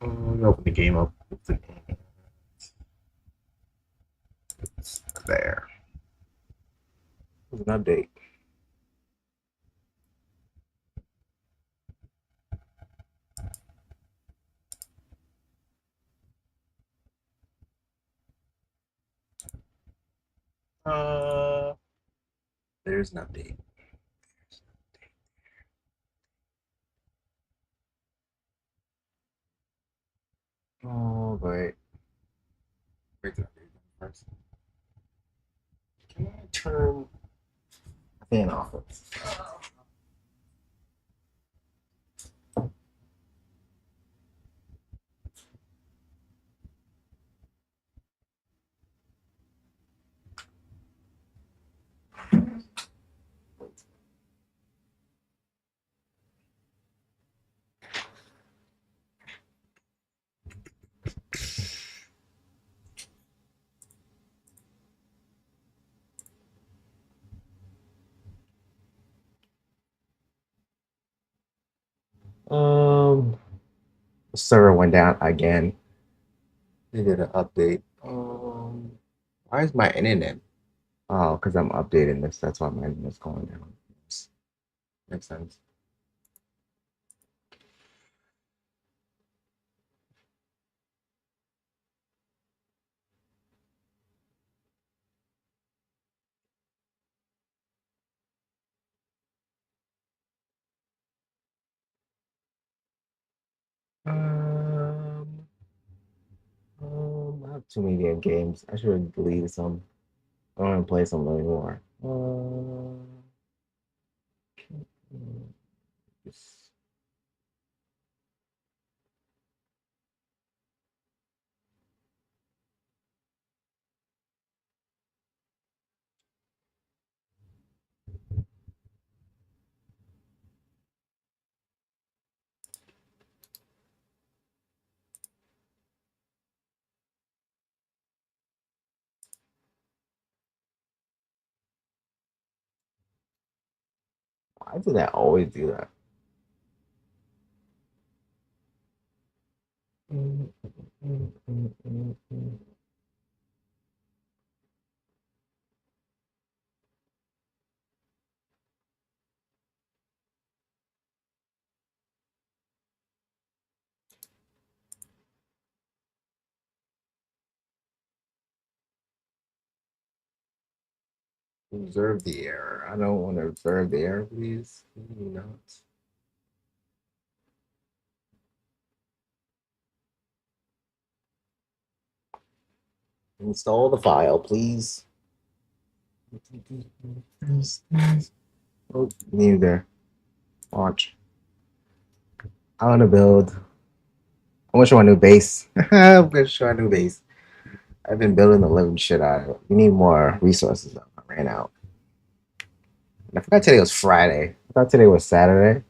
Let me open the game up. It's there. There's an update. There's an update. Oh, but where's the update first? Can I turn the fan off? The server went down again. They did an update. Why is my internet? Oh, because I'm updating this. That's why my internet's going down. Makes sense. Um, I have too many damn games. I should have deleted some. I don't want to play some anymore. Just- Why did I always do that? Observe the error. I don't want to observe the error, please. Not. Install the file, please. Oh, neither. Watch. I want to build. I want to show a new base. I'm gonna show a new base. I've been building the living shit out of it. We need more resources though. I ran out. And I forgot today was Friday. I thought today was Saturday.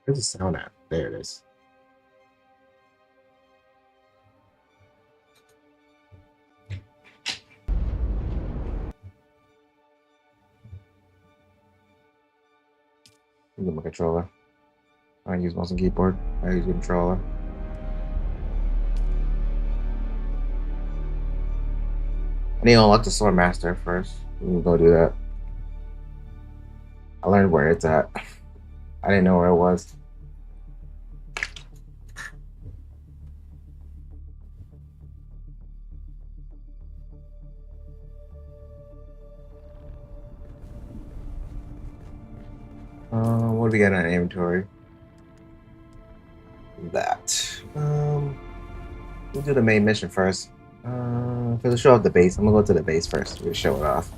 Where's the sound at? There it is. Use my controller. I use mouse and keyboard. I use a controller. I need to unlock the Sword Master first. Let me go do that. I learned where it's at. I didn't know where it was. What do we got in our inventory? That. We'll do the main mission first. For the show off the base, I'm gonna go to the base first. We'll show it off.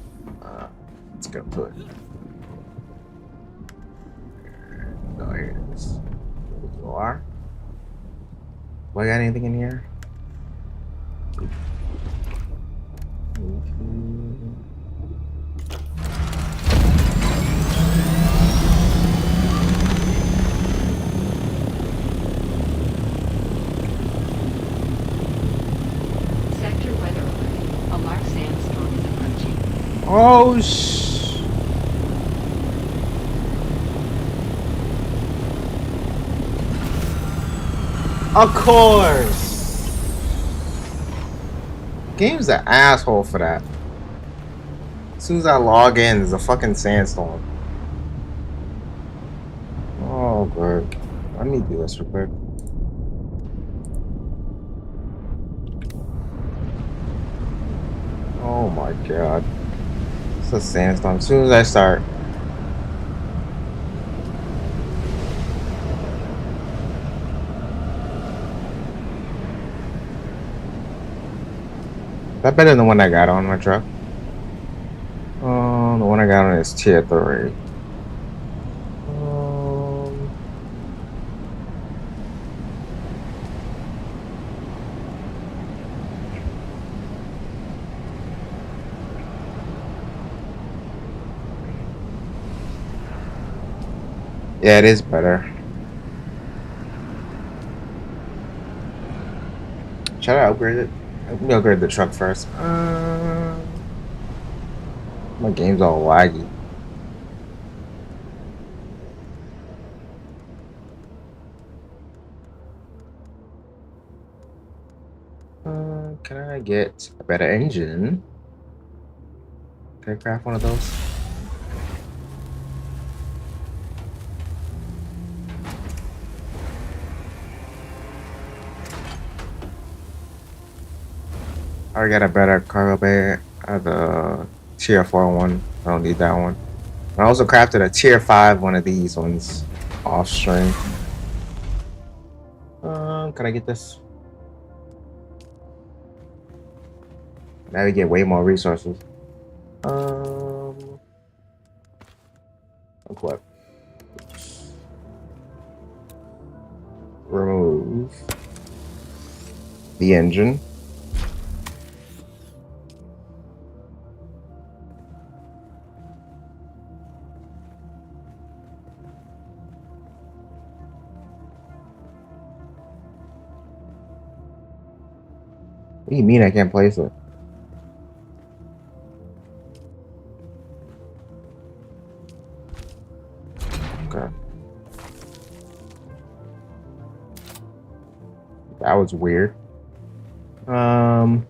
Let's go to it. Oh, here it is. There you are. Do I got anything in here? Oh, of course. Game's an asshole for that. As soon as I log in, there's a fucking sandstorm. Oh, good. Let me do this real quick. Oh my god. It's a sandstorm. As soon as I start. That better than the one I got on my truck. The one I got on is tier 3. Yeah, it is better. Should I upgrade it? Let me upgrade the truck first. My game's all laggy. Can I get a better engine? Can I craft one of those? I already got a better cargo bay. I have the tier 4 one. I don't need that one. I also crafted a tier 5 one of these ones off stream. Can I get this? Now we get way more resources. Equip. Remove the engine. What do you mean I can't place it? Okay. That was weird. Oh,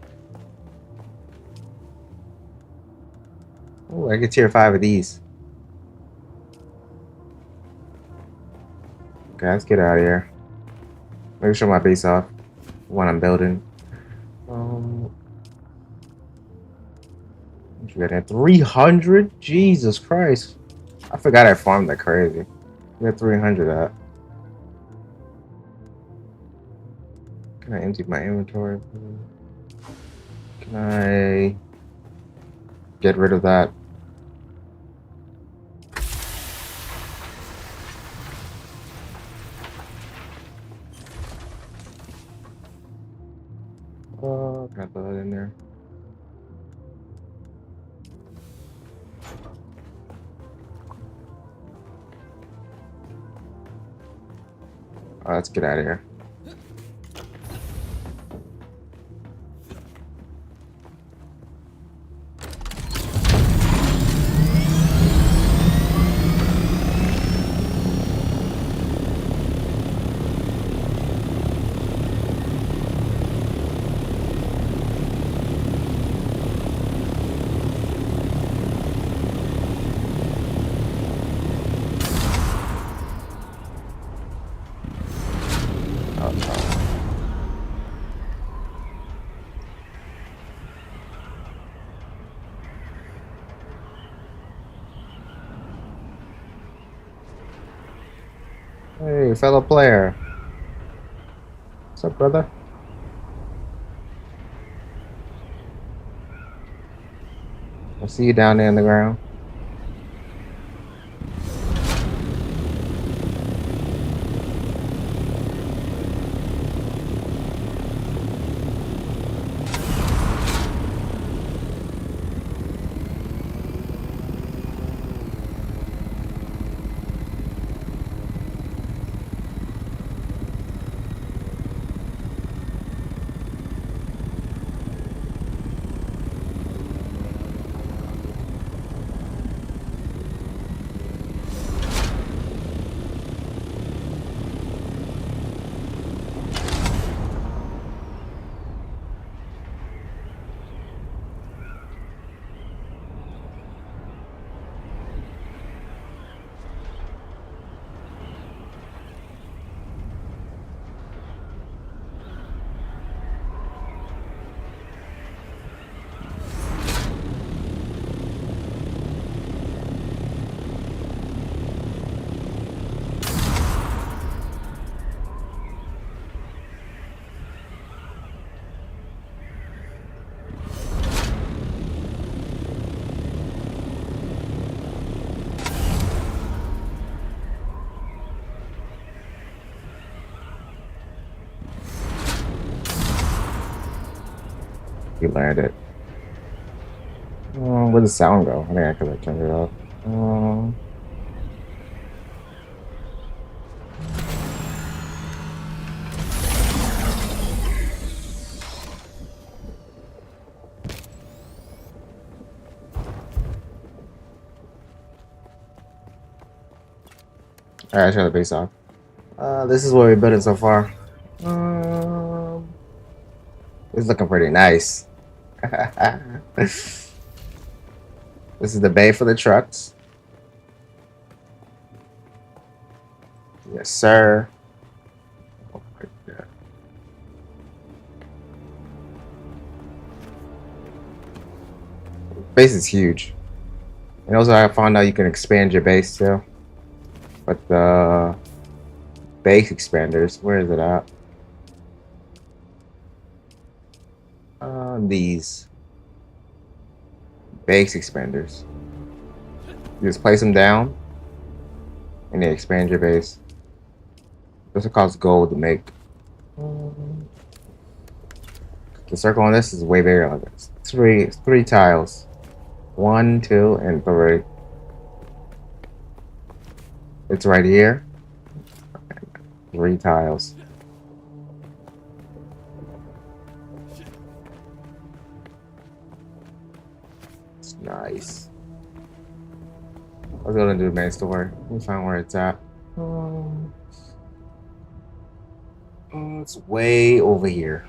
I get tier 5 of these. Okay, let's get out of here. Make sure my base off when I'm building. What you got at 300? Jesus Christ. I forgot I farmed like crazy. We got 300 of that. Can I empty my inventory? Can I get rid of that? Can I throw that in there? Let's get out of here. Hey, fellow player. What's up, brother? I see you down there in the ground. You learned it. Where'd the sound go? I think I could have turned it off. Alright, I turn the base off. This is what we're building so far. It's looking pretty nice. This is the bay for the trucks. Yes, sir. Oh my God. Base is huge. And also, I found out you can expand your base too. But the base expanders, where is it at? These base expanders. You just place them down, and they expand your base. This will cost gold to make. The circle on this is way bigger than this. Three tiles. 1, 2, and 3. It's right here. 3 tiles. It's nice. I was gonna do the main store. Let me find where it's at. It's way over here.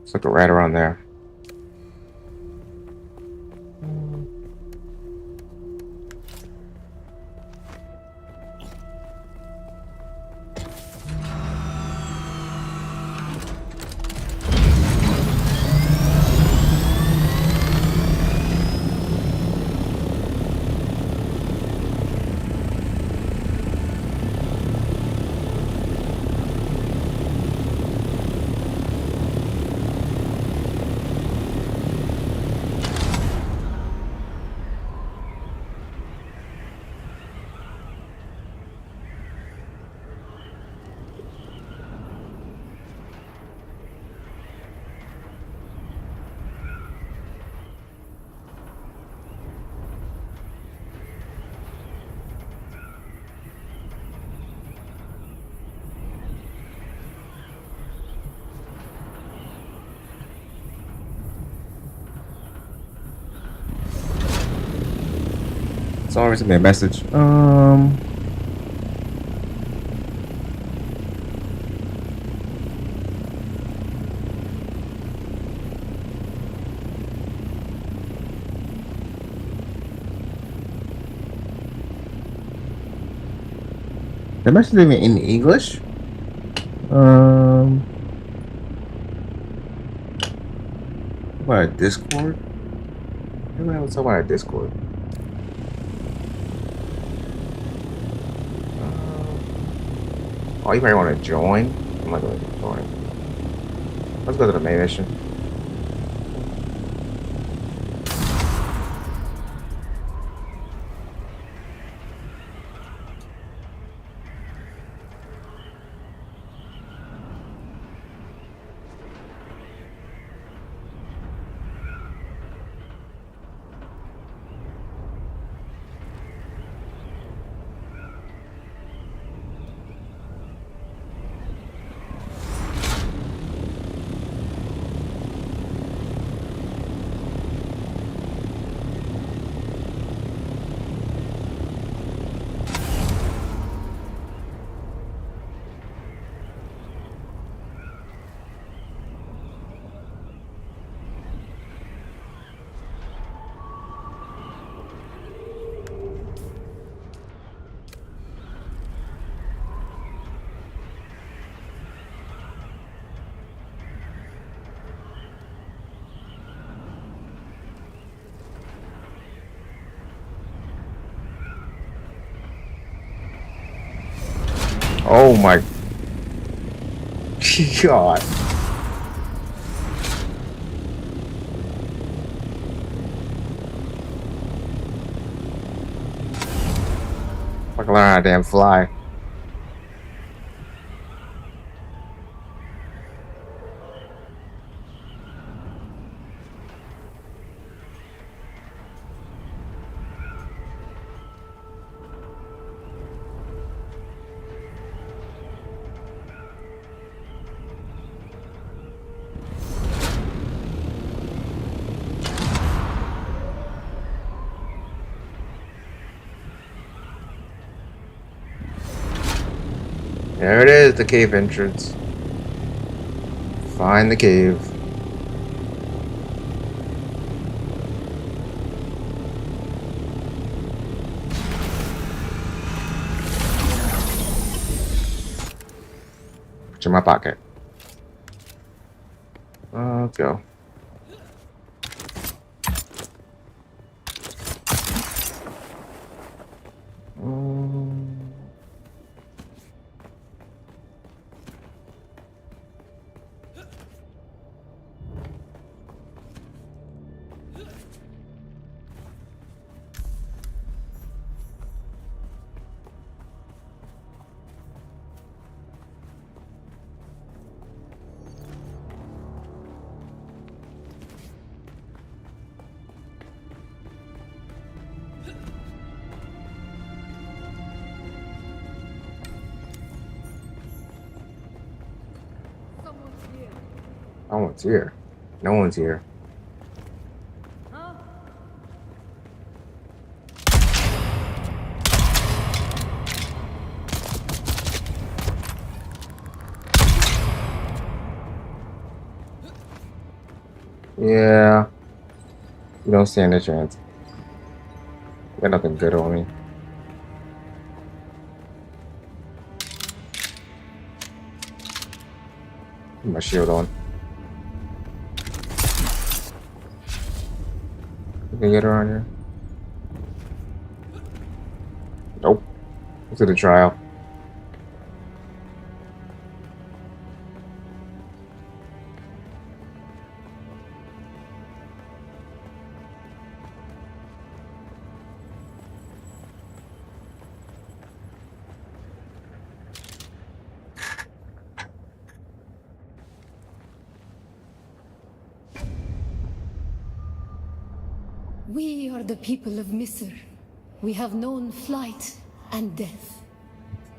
It's like right around there. Someone sent me a message. They messaged me in English. What a Discord? Maybe I was talking about a Discord. Oh, you might want to join. I'm not going to join. Let's go to the main mission. Oh my God. Fucking learn how to damn fly. There it is, the cave entrance. Find the cave. Put in my pocket. Let's go. No one's here. No one's here. Yeah. You don't stand a chance. You got nothing good on me. Put my shield on. You can get around here. Nope. Let's do the trial. We are the people of Misr. We have known flight and death.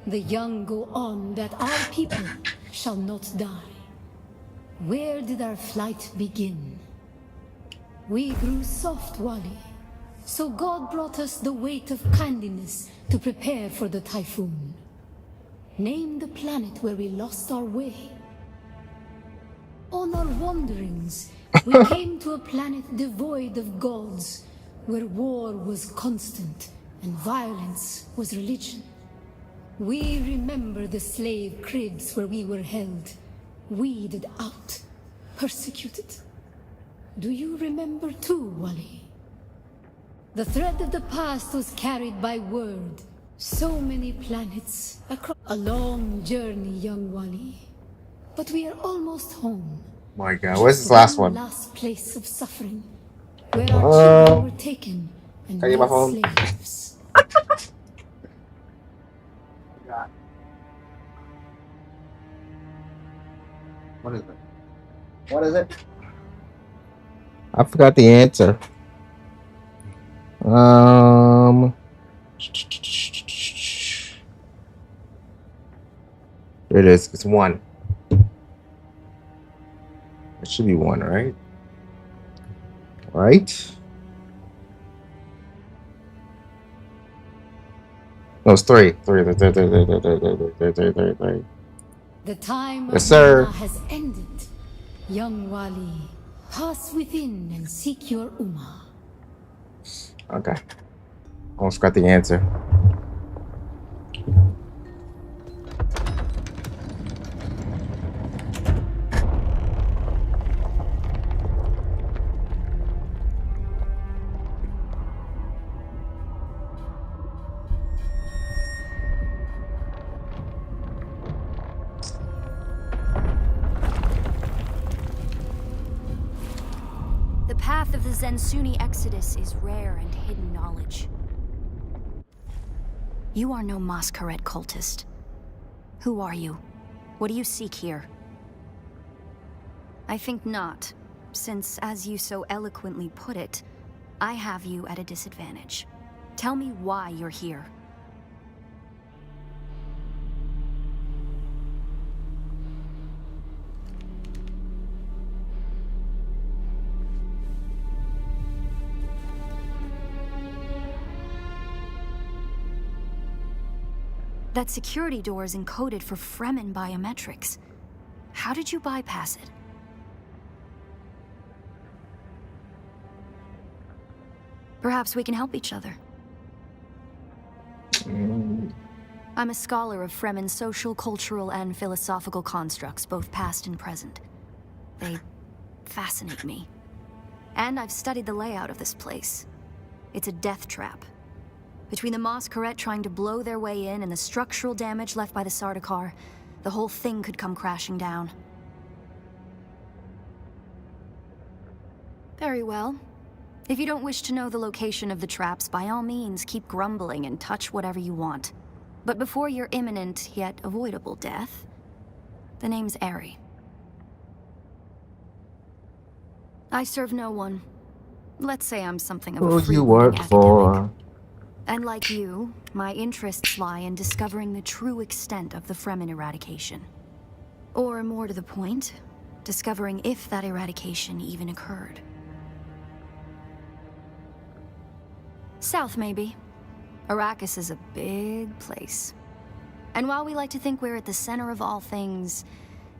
The young go on that our people shall not die. Where did our flight begin? We grew soft, Wali. So God brought us the weight of kindness to prepare for the typhoon. Name the planet where we lost our way. On our wanderings, we came to a planet devoid of gods, where war was constant and violence was religion. We remember the slave cribs where we were held, weeded out, persecuted. Do you remember too, Wali? The thread of the past was carried by word. So many planets across a long journey, young Wali. But we are almost home. My God, where's this last one? Last place of suffering, where our children were taken and Can I get my made phone? slaves. What is it? What is it? I forgot the answer. There it is. It's 1. It should be 1, right? Right? No, it's 3. 3. The time Yes, of sir. Ummah has ended. Young Wali, pass within and seek your Ummah. Okay. Almost got the answer. The path of the Zensuni Exodus is rare and hidden knowledge. You are no Masquerade cultist. Who are you? What do you seek here? I think not, since, as you so eloquently put it, I have you at a disadvantage. Tell me why you're here. That security door is encoded for Fremen biometrics. How did you bypass it? Perhaps we can help each other. I'm a scholar of Fremen's social, cultural, and philosophical constructs, both past and present. They fascinate me. And I've studied the layout of this place. It's a death trap. Between the Mosqueret trying to blow their way in and the structural damage left by the Sardaukar, the whole thing could come crashing down. Very well. If you don't wish to know the location of the traps, by all means, keep grumbling and touch whatever you want. But before your imminent, yet avoidable death, the name's Ari. I serve no one. Let's say I'm something of a Who you freewheeling work academic. for? And like you, my interests lie in discovering the true extent of the Fremen eradication. Or more to the point, discovering if that eradication even occurred. South, maybe. Arrakis is a big place. And while we like to think we're at the center of all things,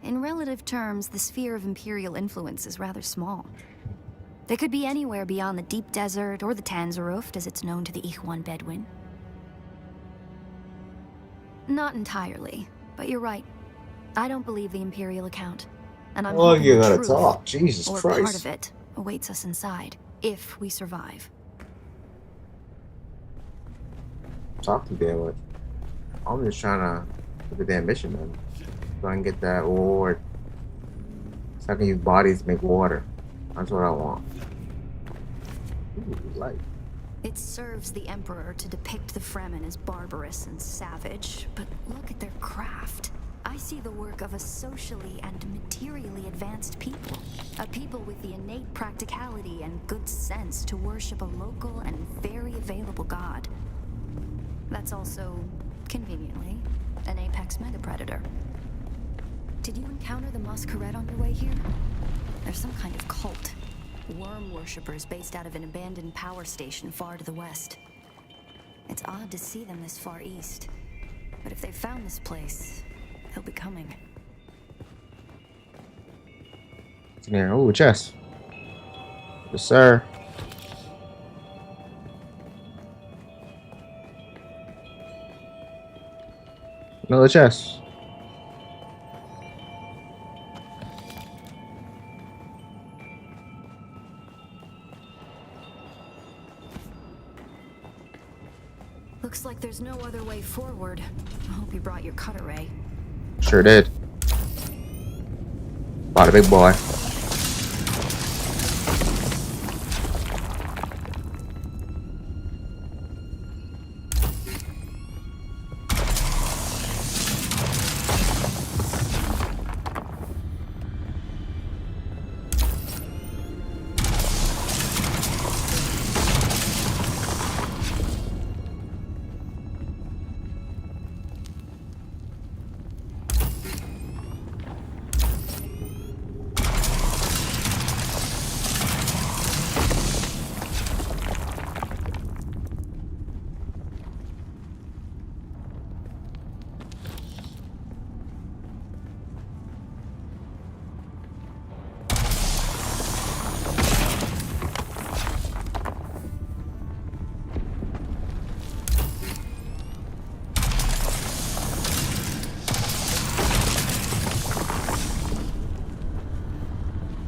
in relative terms, the sphere of Imperial influence is rather small. They could be anywhere beyond the deep desert or the Tanzaruft, as it's known to the Ikhwan Bedouin. Not entirely, but you're right. I don't believe the Imperial account. And I'm Oh, hoping you the gotta truth, talk. Jesus or part Christ. of it, awaits us inside, if we survive. Talk to them. With. I'm just trying to get the damn mission done. So I can get that reward. So I can use bodies to make water. That's what I want. Ooh, light. It serves the Emperor to depict the Fremen as barbarous and savage, but look at their craft. I see the work of a socially and materially advanced people. A people with the innate practicality and good sense to worship a local and very available god. That's also, conveniently, an apex megapredator. Did you encounter the Mosqueret on your way here? They're some kind of cult. Worm worshippers based out of an abandoned power station far to the west. It's odd to see them this far east. But if they've found this place, they'll be coming. Yeah, ooh, chest. Yes, sir. Another chest. Looks like there's no other way forward. I hope you brought your cutter ray. Sure did. Bought a big boy.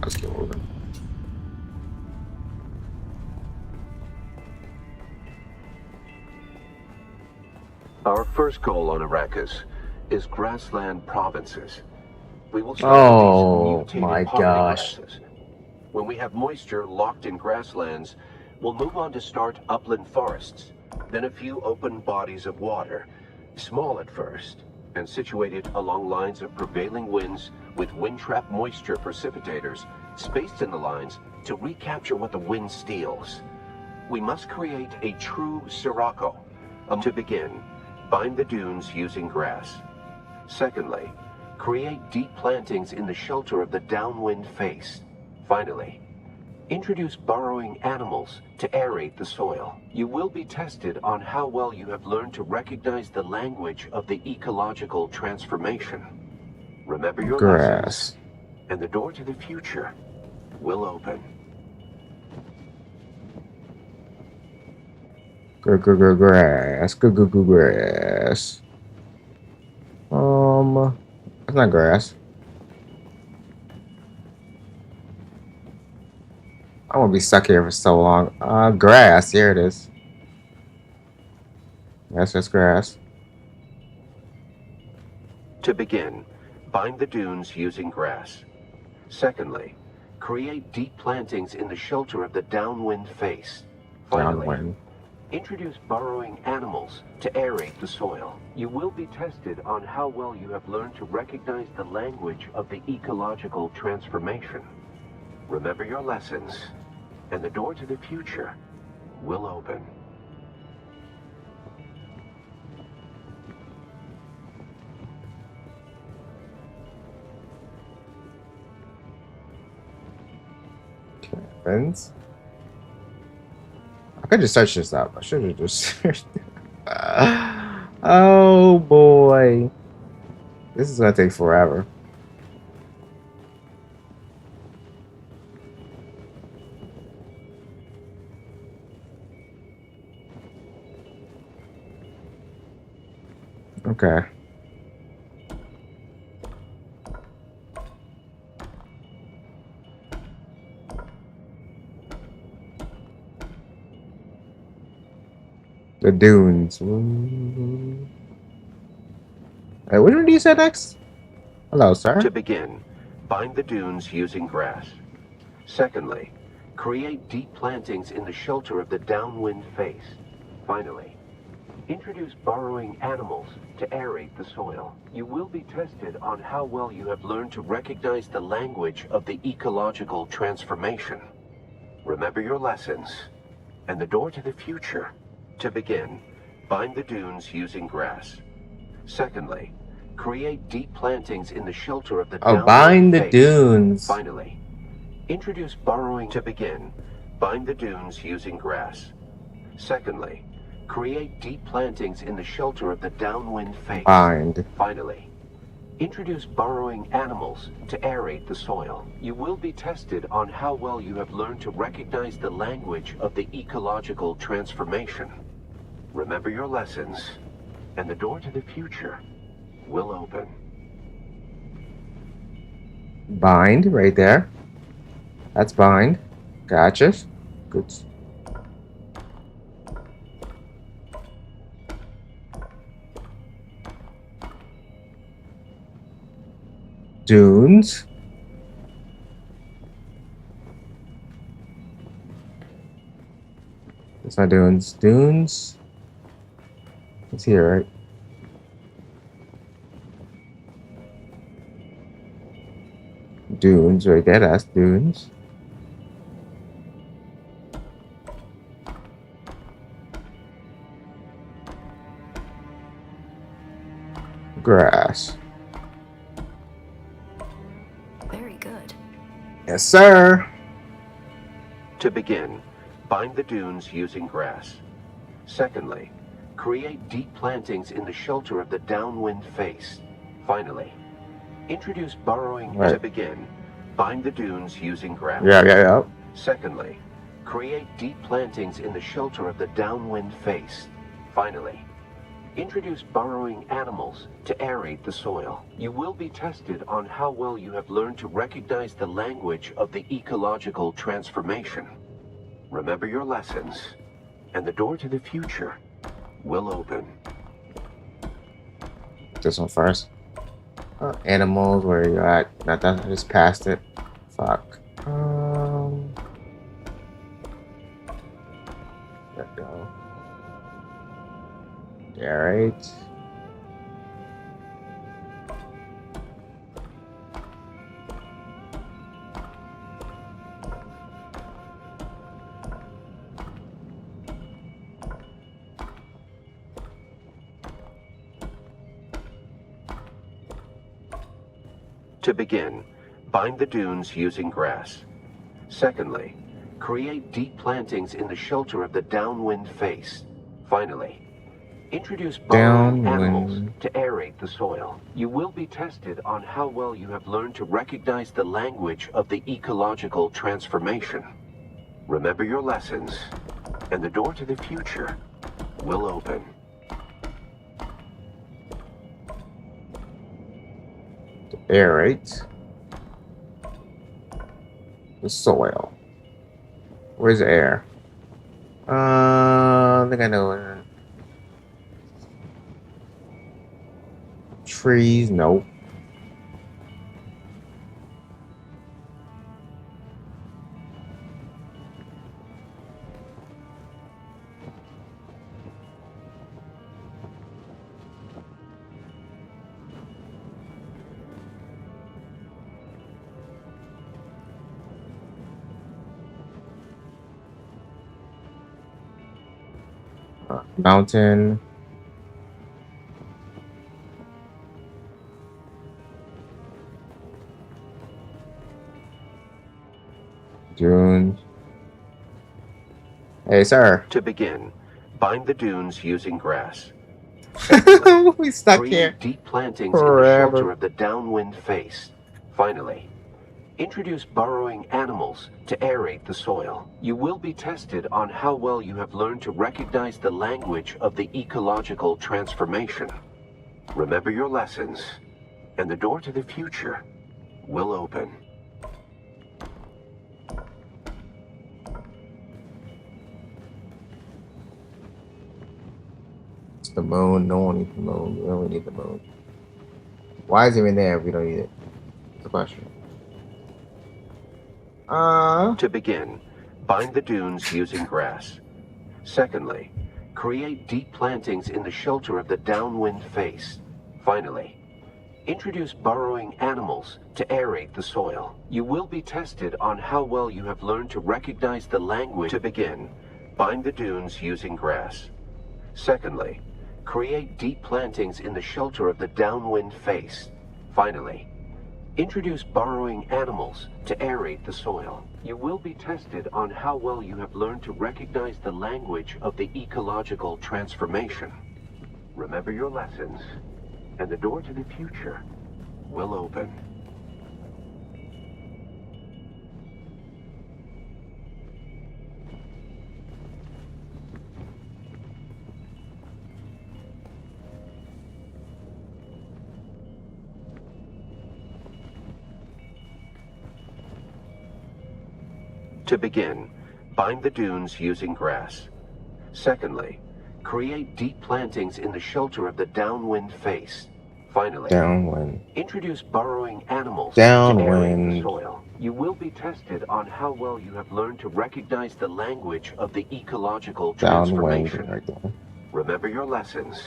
Let's get moving. Our first goal on Arrakis is grassland provinces. We will start Oh with these my mutated pottery gosh. grasses. When we have moisture locked in grasslands, we'll move on to start upland forests, then a few open bodies of water, small at first, and situated along lines of prevailing winds with wind-trap moisture precipitators spaced in the lines to recapture what the wind steals. We must create a true sirocco. To begin, bind the dunes using grass. Secondly, create deep plantings in the shelter of the downwind face. Finally, Introduce burrowing animals to aerate the soil. You will be tested on how well you have learned to recognize the language of the ecological transformation. Remember your Grass. lessons, and the door to the future will open. Grass. Grass. That's not grass. I won't be stuck here for so long. Grass. Here it is. That's just grass. To begin, bind the dunes using grass. Secondly, create deep plantings in the shelter of the downwind face. Finally, Downwind. introduce burrowing animals to aerate the soil. You will be tested on how well you have learned to recognize the language of the ecological transformation. Remember your lessons, and the door to the future will open. Cabins. I could just search this up. I should have just searched. Oh boy. This is gonna take forever. Okay. The dunes. Hey, which one do you say next? Hello, sir. To begin, bind the dunes using grass. Secondly, create deep plantings in the shelter of the downwind face. Finally, introduce burrowing animals to aerate the soil. You will be tested on how well you have learned to recognize the language of the ecological transformation. Remember your lessons, and the door to the future. To begin, bind the dunes using grass. Secondly, create deep plantings in the shelter of the downwind bind the face. dunes. Finally, introduce burrowing. To begin, bind the dunes using grass. Secondly, create deep plantings in the shelter of the downwind face. Bind. Finally, introduce burrowing animals to aerate the soil. You will be tested on how well you have learned to recognize the language of the ecological transformation. Remember your lessons, and the door to the future will open. Bind right there. That's bind. Gotcha. Good. Dunes. It's not dunes. Dunes. It's here, right? Dunes right there. That's dunes. Grass. Very good. Yes, sir. To begin, bind the dunes using grass. Secondly, create deep plantings in the shelter of the downwind face. Finally, introduce burrowing. Right. To begin, bind the dunes using grass. Yeah. Secondly, create deep plantings in the shelter of the downwind face. Finally, introduce burrowing animals to aerate the soil. You will be tested on how well you have learned to recognize the language of the ecological transformation. Remember your lessons, and the door to the future will open. This one first. Animals, where you at? Not that I just passed it. Fuck. There we go. Yeah, right. To begin, bind the dunes using grass. Secondly, create deep plantings in the shelter of the downwind face. Finally, introduce burrowing animals Downwind. to aerate the soil. You will be tested on how well you have learned to recognize the language of the ecological transformation. Remember your lessons, and the door to the future will open. Aerate the soil. Where's the air? I think I know it. Trees, nope. Mountain. Dune. Hey, sir. To begin, bind the dunes using grass. We stuck here Create deep plantings in the forever. shelter of the downwind face. Finally, introduce burrowing animals to aerate the soil. You will be tested on how well you have learned to recognize the language of the ecological transformation. Remember your lessons, and the door to the future will open. It's the moon. No one needs the moon. We only need the moon. Why is it even there if we don't need it? That's the question. To begin, bind the dunes using grass. Secondly, create deep plantings in the shelter of the downwind face. Finally, introduce burrowing animals to aerate the soil. You will be tested on how well you have learned to recognize the language. To begin, bind the dunes using grass. Secondly, create deep plantings in the shelter of the downwind face. Finally, introduce burrowing animals to aerate the soil. You will be tested on how well you have learned to recognize the language of the ecological transformation. Remember your lessons, and the door to the future will open. To begin, bind the dunes using grass. Secondly, create deep plantings in the shelter of the downwind face. Finally, Downwind. introduce burrowing animals to aerate the Downwind. soil. You will be tested on how well you have learned to recognize the language of the ecological Downwind. transformation. Right there. Remember your lessons,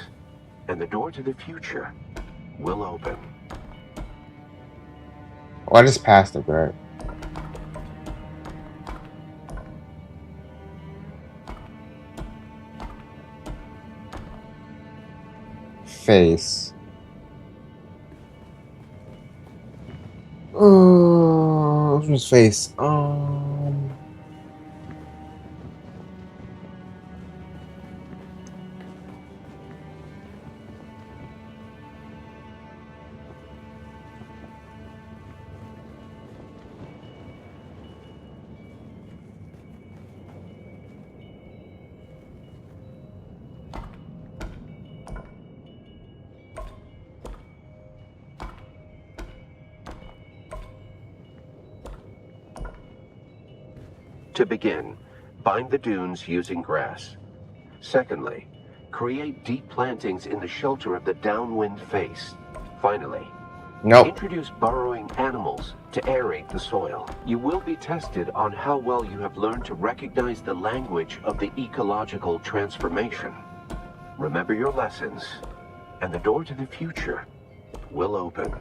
and the door to the future will open. Oh, I just passed it, right? Face. Oh, which one's face? To begin, bind the dunes using grass. Secondly, create deep plantings in the shelter of the downwind face. Finally, Nope. introduce burrowing animals to aerate the soil. You will be tested on how well you have learned to recognize the language of the ecological transformation. Remember your lessons, and the door to the future will open.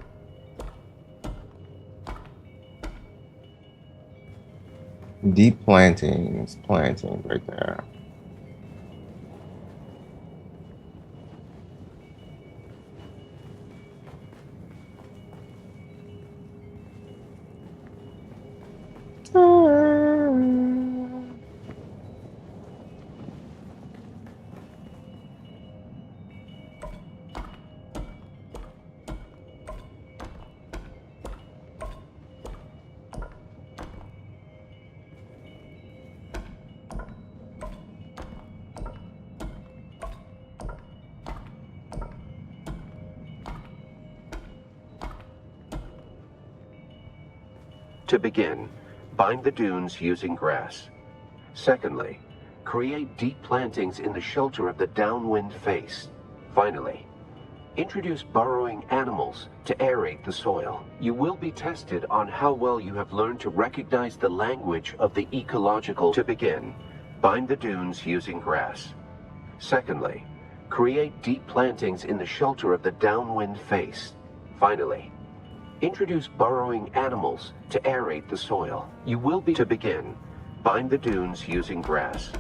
Deep plantings. Planting right there. To begin, bind the dunes using grass. Secondly, create deep plantings in the shelter of the downwind face. Finally, introduce burrowing animals to aerate the soil. You will be tested on how well you have learned to recognize the language of the ecological. To begin, bind the dunes using grass. Secondly, create deep plantings in the shelter of the downwind face. Finally, introduce burrowing animals to aerate the soil. You will be. To begin, bind the dunes using grass.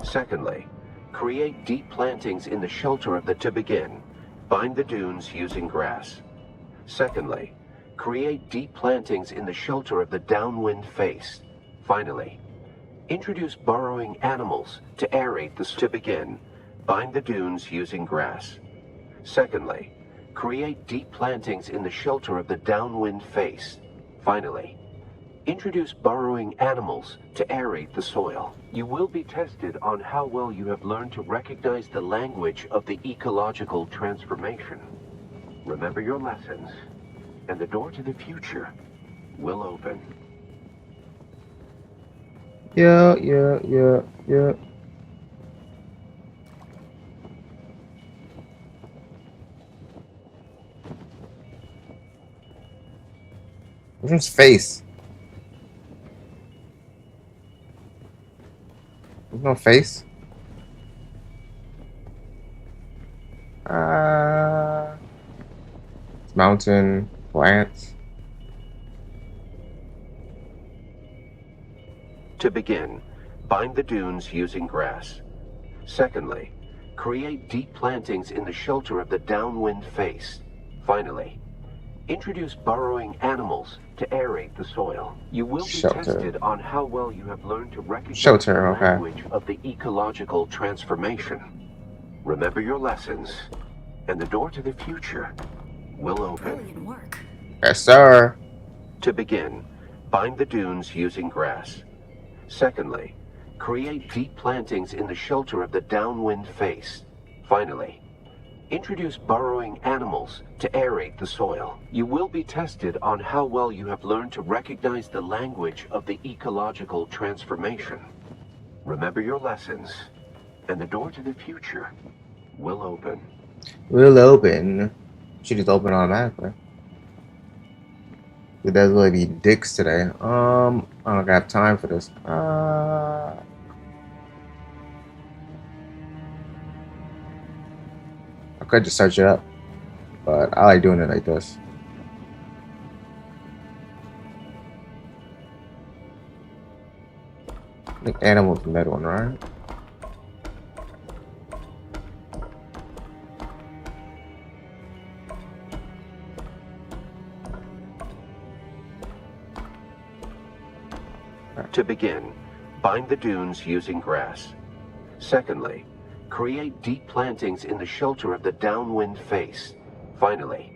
Secondly, create deep plantings in the shelter of the. To begin, bind the dunes using grass. Secondly, create deep plantings in the shelter of the downwind face. Finally, introduce burrowing animals to aerate the. To begin, bind the dunes using grass. Secondly, create deep plantings in the shelter of the downwind face. Finally, introduce burrowing animals to aerate the soil. You will be tested on how well you have learned to recognize the language of the ecological transformation. Remember your lessons, and the door to the future will open. Yeah. Where's his face? There's no face. It's mountain, plants. To begin, bind the dunes using grass. Secondly, create deep plantings in the shelter of the downwind face. Finally, introduce burrowing animals to aerate the soil. You will be tested on how well you have learned to recognize the language of the ecological transformation. Remember your lessons, and the door to the future will open. Brilliant work. Yes, sir. To begin, bind the dunes using grass. Secondly, create deep plantings in the shelter of the downwind face. Finally, introduce burrowing animals to aerate the soil. You will be tested on how well you have learned to recognize the language of the ecological transformation. Remember your lessons, and the door to the future will open. Will open. Should just open automatically. There's really be dicks today. I don't got time for this. I could just search it up, but I like doing it like this. I think animal's the middle one, right? To begin, bind the dunes using grass. Secondly, create deep plantings in the shelter of the downwind face. Finally,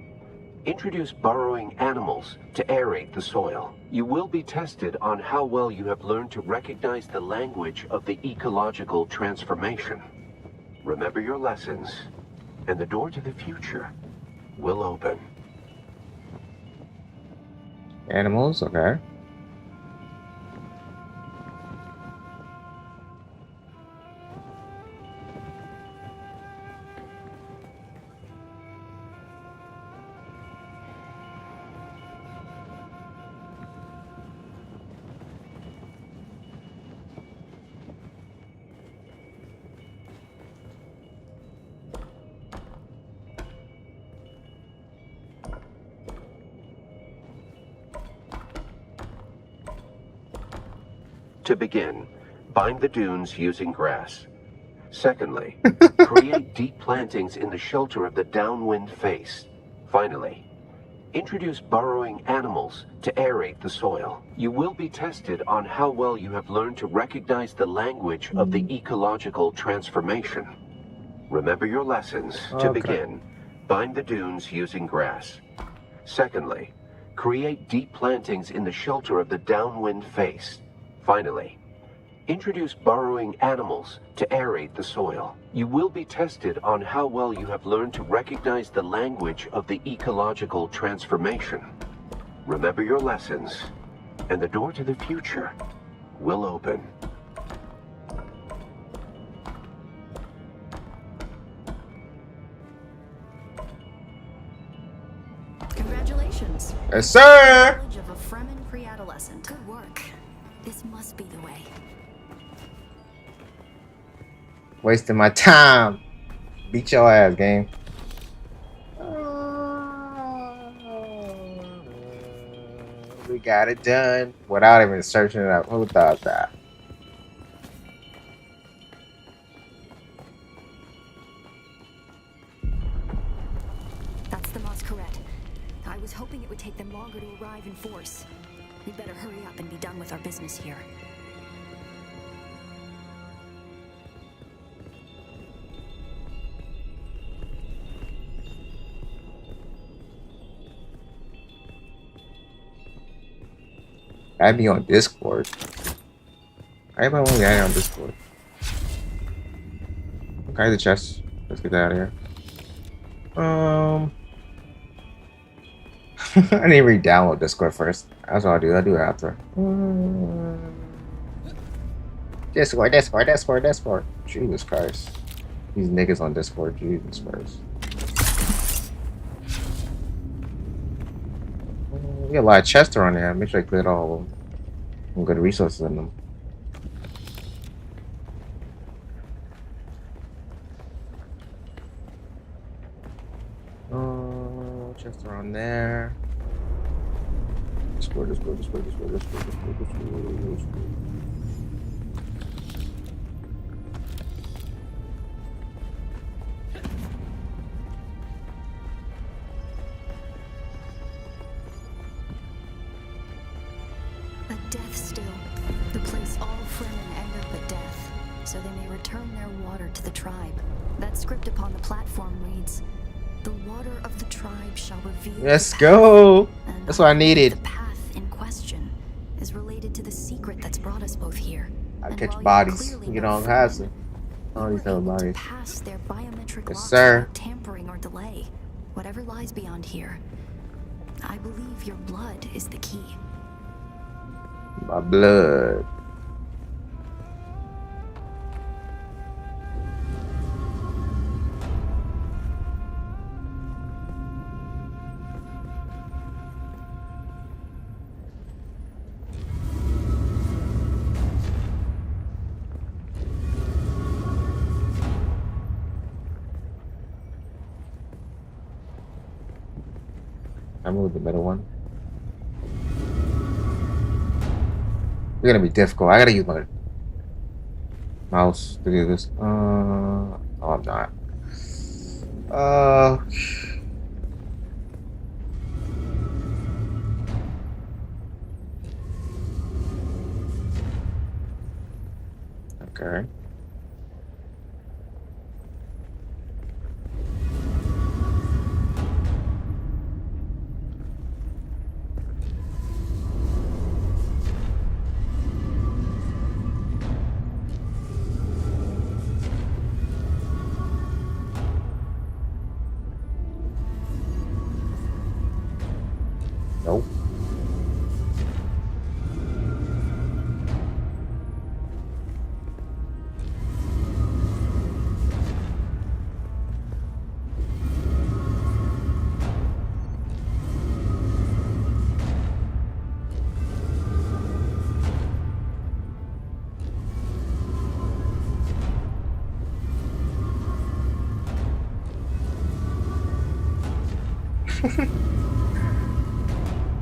introduce burrowing animals to aerate the soil. You will be tested on how well you have learned to recognize the language of the ecological transformation. Remember your lessons, and the door to the future will open. Animals, okay. To begin, bind the dunes using grass. Secondly, create deep plantings in the shelter of the downwind face. Finally, introduce burrowing animals to aerate the soil. You will be tested on how well you have learned to recognize the language of the ecological transformation. Remember your lessons. To begin, bind the dunes using grass. Secondly, create deep plantings in the shelter of the downwind face. Finally, introduce burrowing animals to aerate the soil. You will be tested on how well you have learned to recognize the language of the ecological transformation. Remember your lessons, and the door to the future will open. Congratulations. Yes, sir. Knowledge of a Fremen pre-adolescent. Good work. This must be the way. Wasting my time. Beat your ass, game. We got it done without even searching it up. Who thought that? That's the masquerade. I was hoping it would take them longer to arrive in force. We'd better hurry up and be done with our business here. Add me on Discord. Everybody want to add on Discord. Okay, the chest. Let's get that out of here. I need to re-download Discord first. That's what I'll do. I'll do it after. Discord. Jesus Christ. These niggas on Discord. Jesus Christ. We got a lot of chests around there. Make sure I cleared all of them. Some good resources in them. Chests around there. Discord. A death still. The place all Fremen end up at death, so they may return their water to the tribe. That script upon the platform reads, "The water of the tribe shall reveal." Let's go. And That's what I needed. The path in question is related to the secret that's brought us both here. I And catch while you're bodies. clearly You no don't have Fremen, to. you All these were other able to bodies. pass their biometric Yes, locks sir. without tampering or delay. Whatever lies beyond here, I believe your blood is the key. My blood. I moved the middle one. It's gonna be difficult. I gotta use my mouse to do this. Oh, I'm not. Okay. Nope.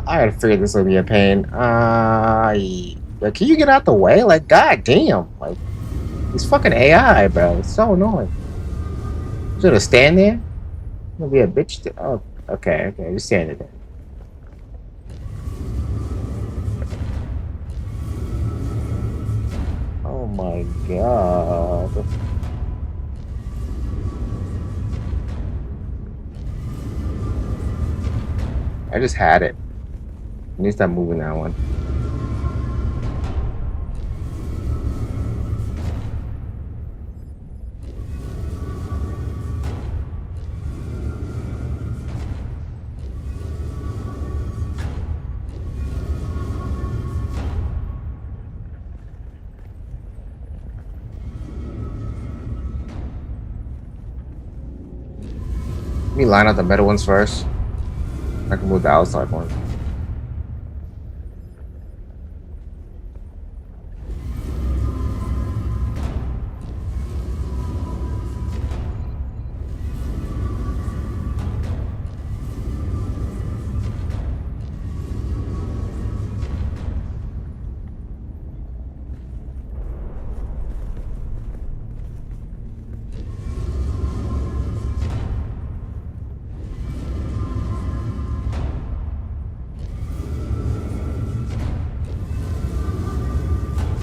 I gotta figure this will be a pain. Yeah, can you get out the way? Like, god damn. Like, these fucking AI, bro. It's so annoying. Should I stand there? Gonna be a bitch. Oh, okay. Just stand there. Oh my god. I just had it. I need to stop moving that one. Let me line up the middle ones first. I can move the outside one.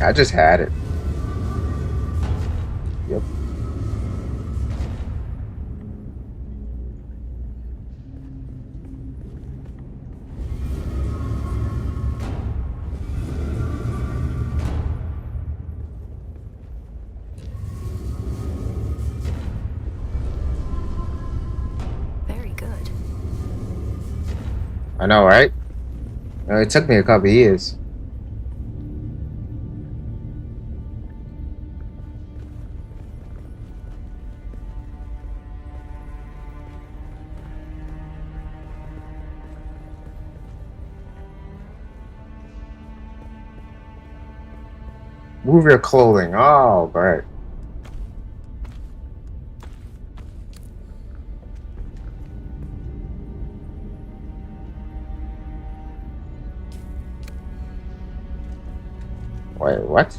I just had it. Yep. Very good. I know, right? It took me a couple years. Move your clothing. Oh, great. Wait, what?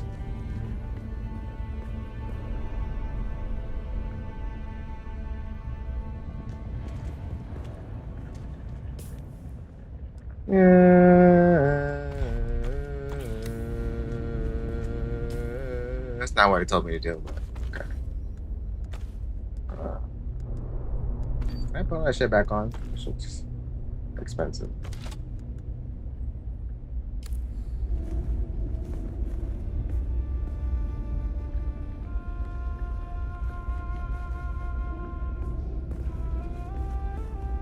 That's not what he told me to do, but okay. Can I put all that shit back on? This looks expensive.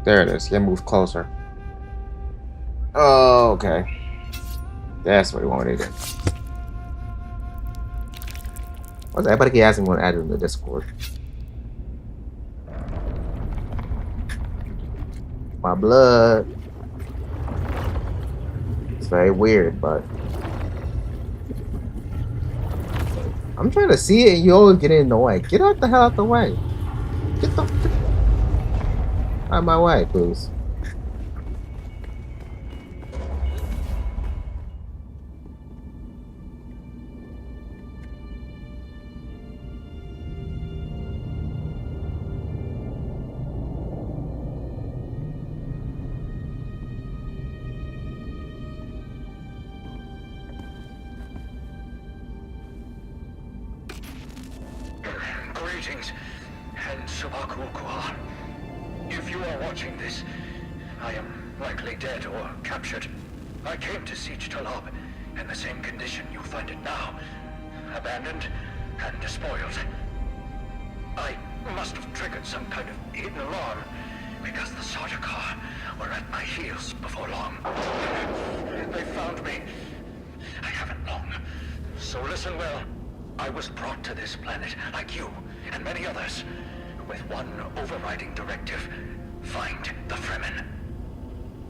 There it is. Yeah, move closer. Oh, okay. That's what he wanted to do. What's everybody keep asking me to add in the Discord? My blood. It's very weird, but I'm trying to see it and you always get in the way. Get out the hell out the way. Get the out of my way, please. Greetings, and Subakukua. If you are watching this, I am likely dead or captured. I came to Siege Talab in the same condition you find it now. Abandoned and despoiled. I must have triggered some kind of hidden alarm, because the Sardaukar were at my heels before long. They found me. I haven't long. So listen well. I was brought to this planet, like you and many others, with one overriding directive: find the Fremen.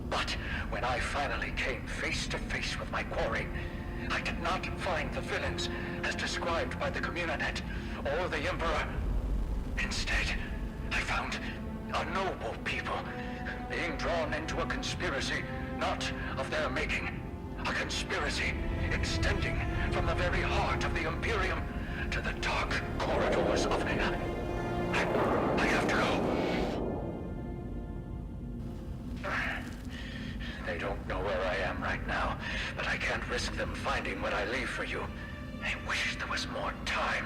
But when I finally came face to face with my quarry, I did not find the villains as described by the Communinet or the Emperor. Instead, I found a noble people being drawn into a conspiracy not of their making. A conspiracy extending from the very heart of the Imperium to the dark corridors of... I have to go. They don't know where I am right now, but I can't risk them finding what I leave for you. I wish there was more time.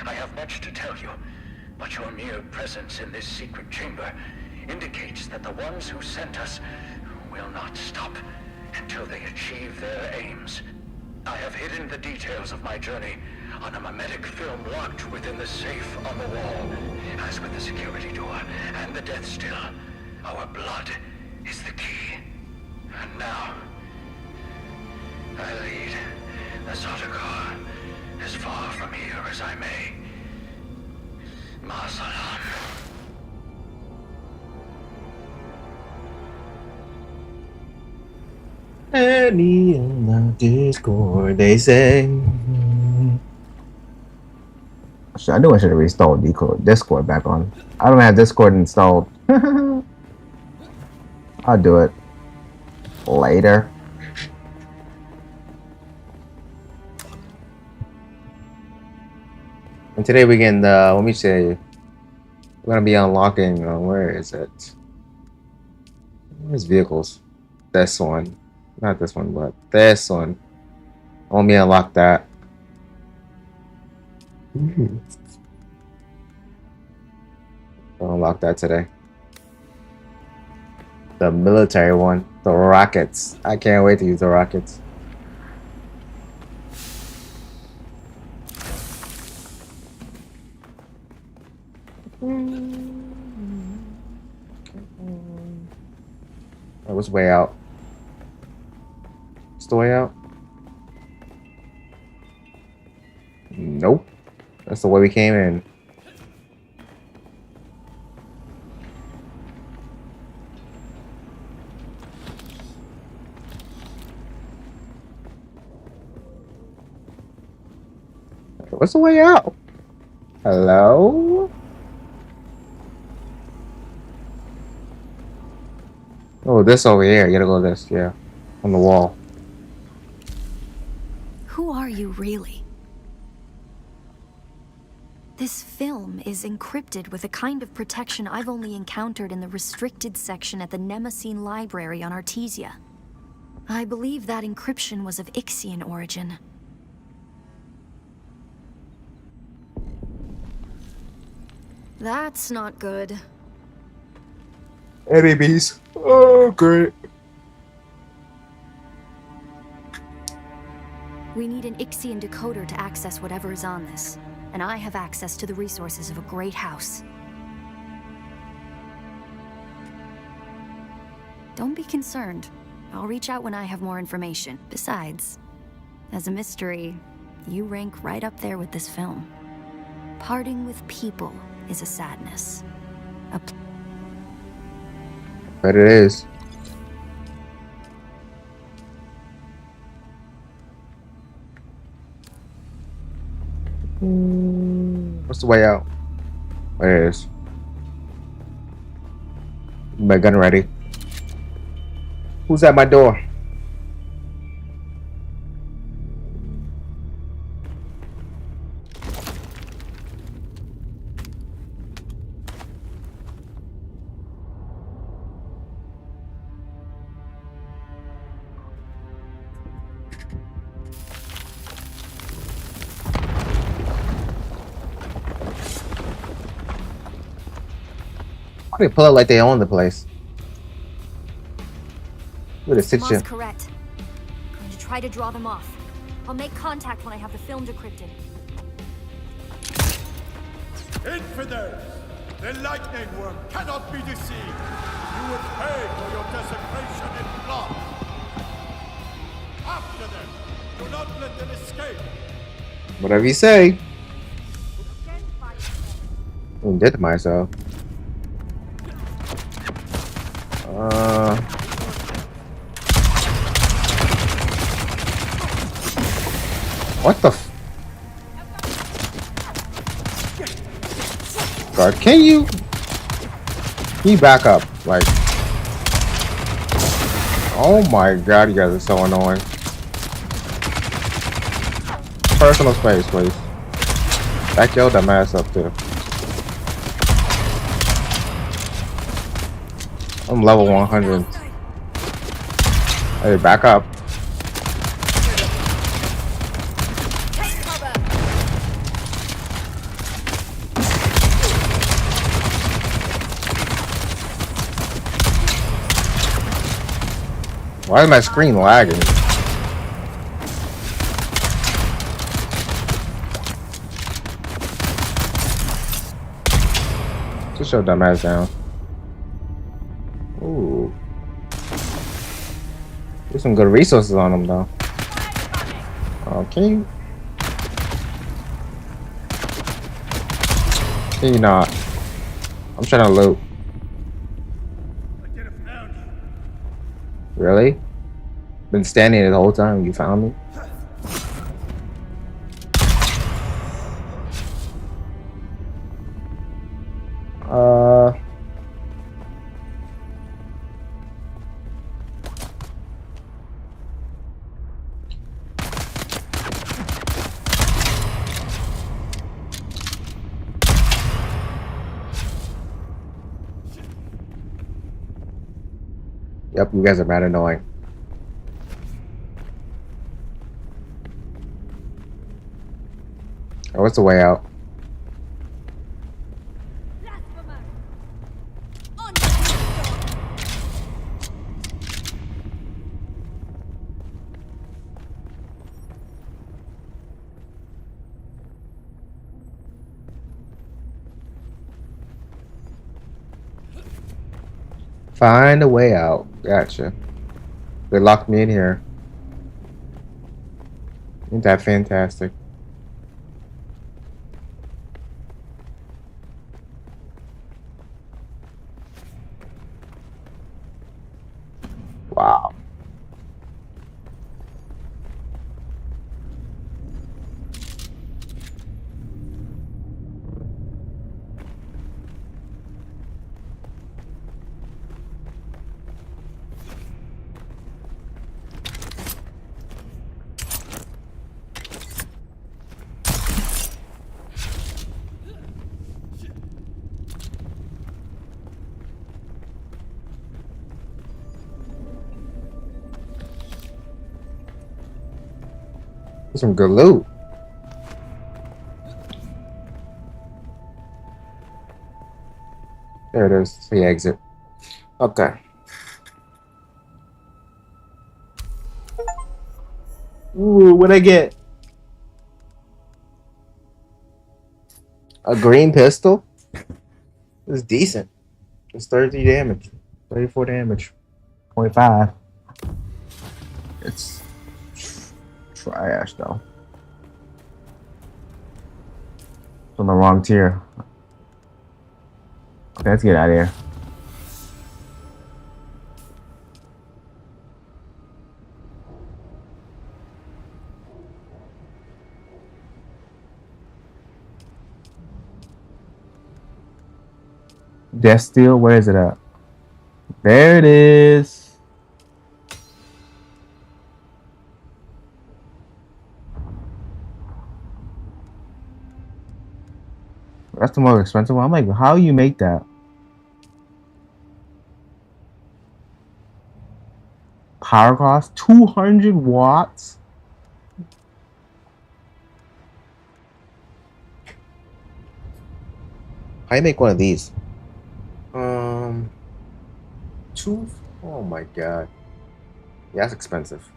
I have much to tell you, but your mere presence in this secret chamber indicates that the ones who sent us will not stop until they achieve their aims. I have hidden the details of my journey on a mimetic film locked within the safe on the wall. As with the security door and the death still, our blood is the key. And now, I lead the Sardaukar as far from here as I may. Ma salam. Add me on the Discord, they say. I knew I should have installed Discord back on. I don't have Discord installed. I'll do it later. And today we can, let me say, we're gonna be unlocking, where is it? Where's vehicles? This one. Not this one, but this one. Let me unlock that. I'll unlock that today. The military one. The rockets. I can't wait to use the rockets. Oh, what's way out? What's the way out? Nope. That's the way we came in. What's the way out? Hello? Oh, this over here. You gotta go this, yeah. On the wall. Who are you really? This film is encrypted with a kind of protection I've only encountered in the restricted section at the Nemesine Library on Artesia. I believe that encryption was of Ixian origin. That's not good. Enemies. Oh, great. We need an Ixian decoder to access whatever is on this, and I have access to the resources of a great house. Don't be concerned. I'll reach out when I have more information. Besides, as a mystery, you rank right up there with this film. Parting with people is a sadness. But it is. What's the way out? There it is. My gun ready. Who's at my door? Why do they pull it like they own the place? Look at the Must situation. correct. I'm going to try to draw them off. I'll make contact when I have the film decrypted. Infidels! The lightning worm cannot be deceived! You will pay for your desecration in blood! After them! Do not let them escape! Whatever you say. I did to myself. What the f- God, can you back up? Like, oh my God, you guys are so annoying. Personal space, please. Back your dumb ass up too. I'm level 100. Hey, back up. Why is my screen lagging? Just show dumb ass down. Ooh. There's some good resources on them though. Okay. Can you not? I'm trying to loot. I could have found you. Really? Been standing there the whole time. You found me. Yep, you guys are mad annoying. Oh, what's the way out? Find a way out. Gotcha. They locked me in here. Ain't that fantastic? Wow. Some good loot. There it is. The exit. Okay. Ooh, what'd I get? A green pistol? It's decent. It's 33 damage. 34 damage. 0.5. It's trash though. It's on the wrong tier. Okay, let's get out of here. Death Steel, where is it at? There it is. That's the more expensive one. I'm like, how you make that? Power cost 200 watts. How you make one of these? Two. Oh my god. Yeah, that's expensive.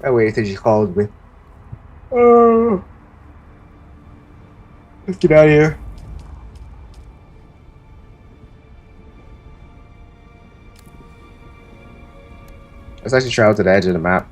I waited till she called me. Let's get out of here. Let's actually travel to the edge of the map.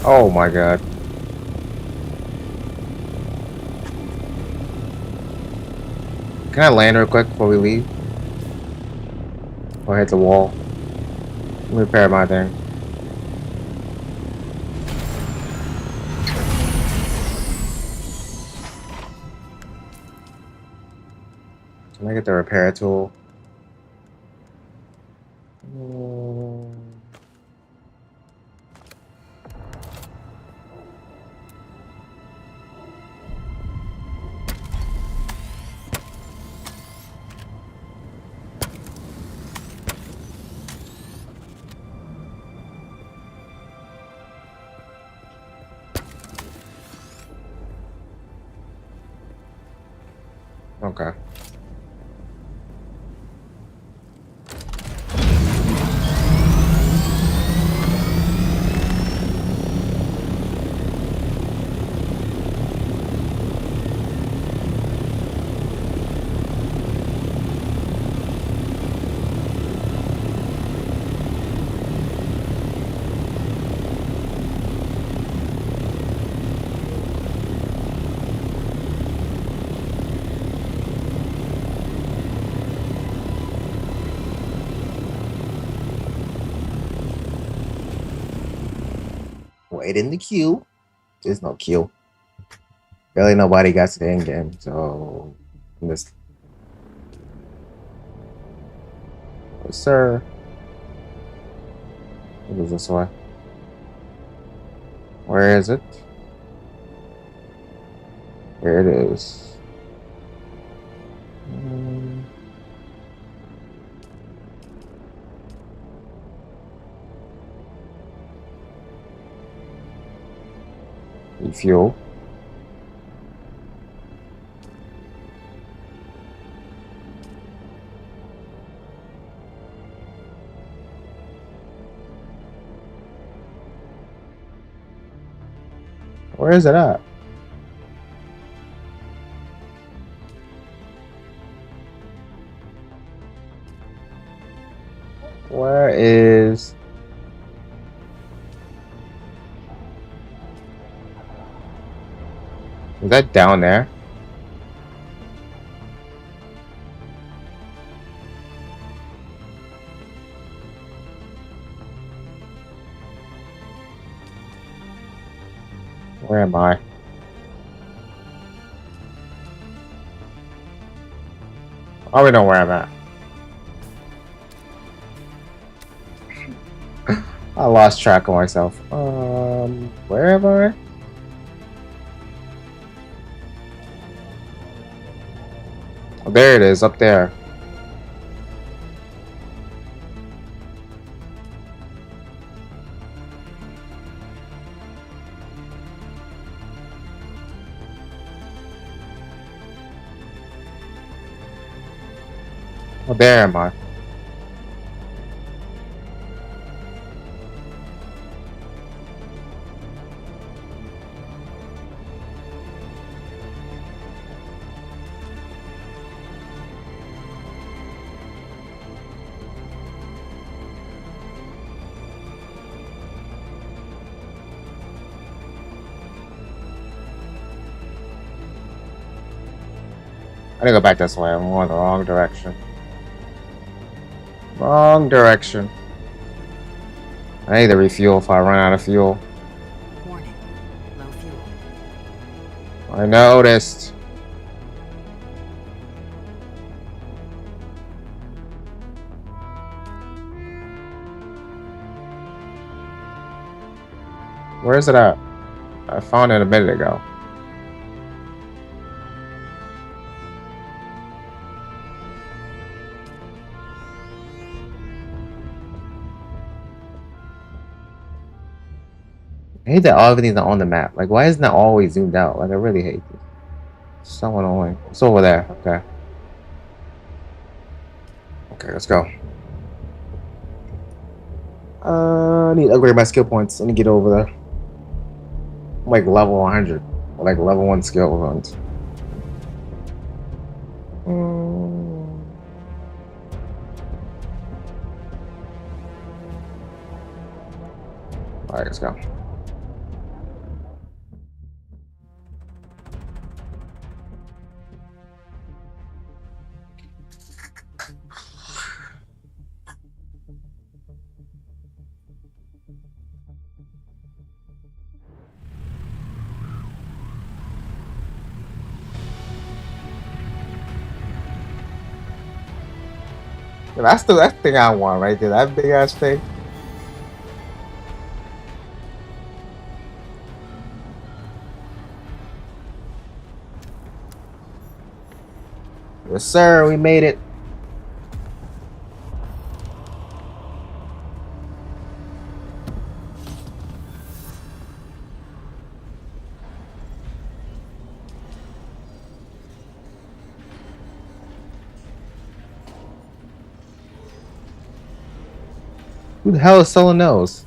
Oh my god. Can I land real quick before we leave? Or hit the wall? Let me repair my thing. Can I get the repair tool? Okay. Wait in the queue. There's no queue. Barely nobody got to the end game, so this. Yes, sir. It was this way. Where is it? Here it is. Refuel. Where is it at? Where is... Is that down there? Where am I? I already know where I'm at. I lost track of myself. Where am I? Oh, there it is, up there. Oh, there am I. I need to go back this way. I'm going the wrong direction. Wrong direction. I need to refuel if I run out of fuel. Warning. Low fuel. I noticed. Where is it at? I found it a minute ago. I hate that everything's not on the map. Like, why isn't that always zoomed out? Like, I really hate this. It's so annoying. It's over there. Okay. Okay, let's go. I need to upgrade my skill points. Let me get over there. I'm like level 100. Like level 1 skill runs. Alright, let's go. That's the thing I want right there. That big ass thing. Yes, sir. We made it. Who the hell is selling those?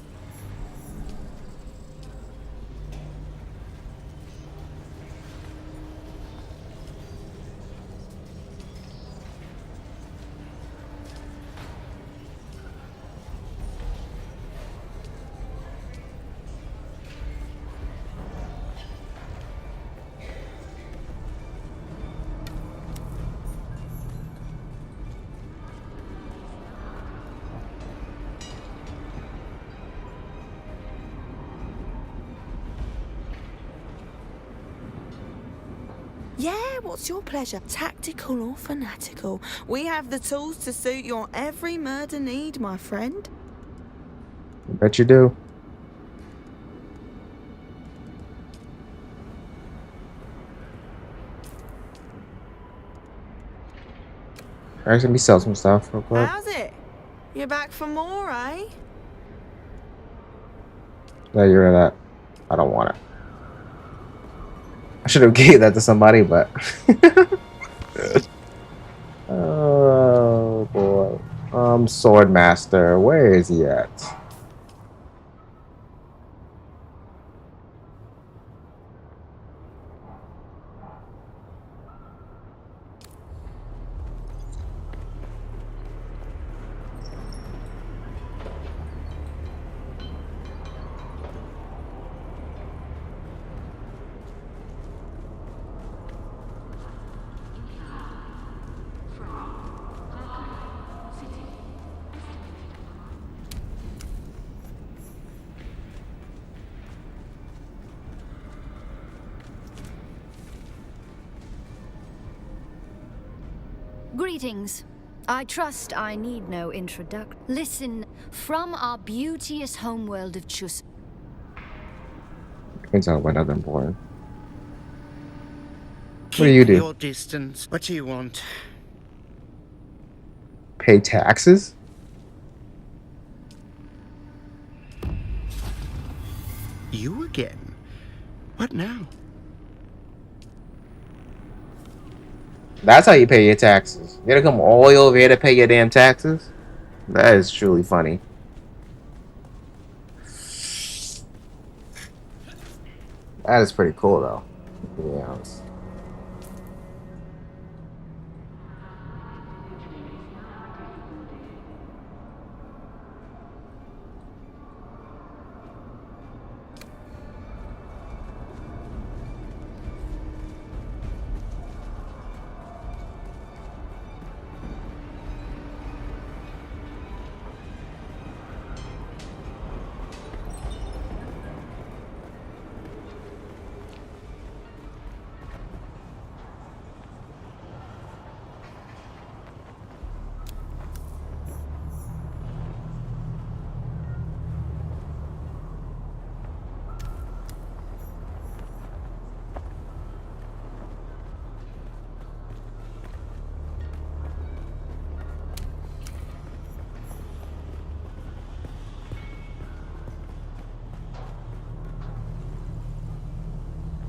Yeah, what's your pleasure? Tactical or fanatical? We have the tools to suit your every murder need, my friend. I bet you do. Alright, let me sell some stuff real quick. How's it? You're back for more, eh? Yeah, you're that. I don't want it. I should have gave that to somebody, but oh boy. Sword Master, where is he at? Greetings. I trust I need no introduction. Listen, from our beauteous homeworld of Chus. Depends on what other boy. Keep What do you do? your distance. What do you want? Pay taxes? You again? What now? That's how you pay your taxes. You gotta come all the way over here to pay your damn taxes? That is truly funny. That is pretty cool, though. To be honest.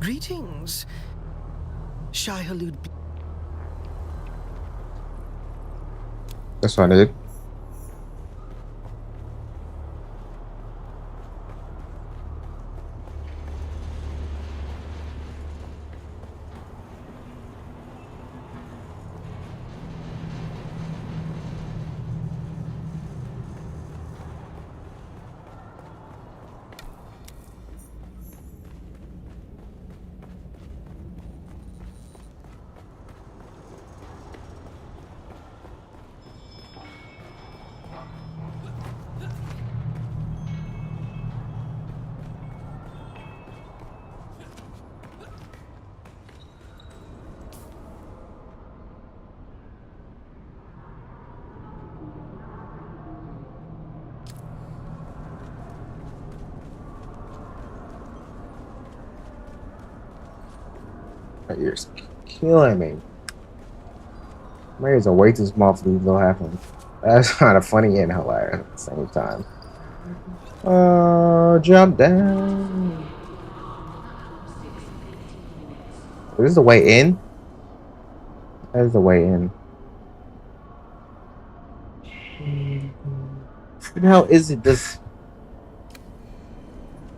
Greetings, Shai-Hulud. That's what I did. My ears killing me. My ears are way too small for these little halflings. That's kind of funny and hilarious at the same time. Oh, jump down. This is the way in? That is the way in. Who the hell is it this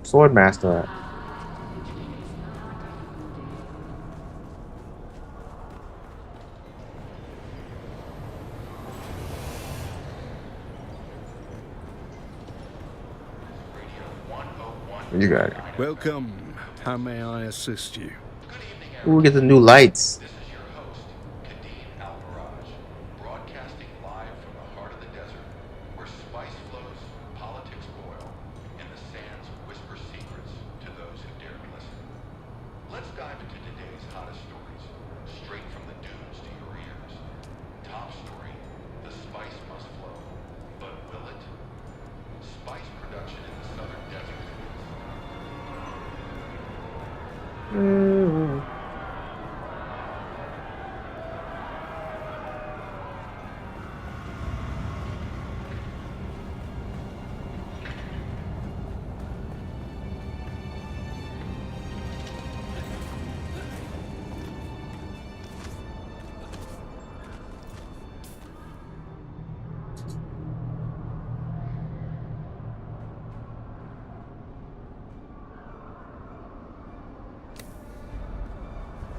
sword master at? You got it. Welcome. How may I assist you? Ooh, we get the new lights. This is your host, Kadeem Al-Faraj, broadcasting live from the heart of the desert, where spice flows, politics boil, and the sands whisper secrets to those who dare to listen. Let's dive into today's hottest stories, straight from the dunes to your ears. Top story, the spice must flow. But will it? Spice production in the southern desert.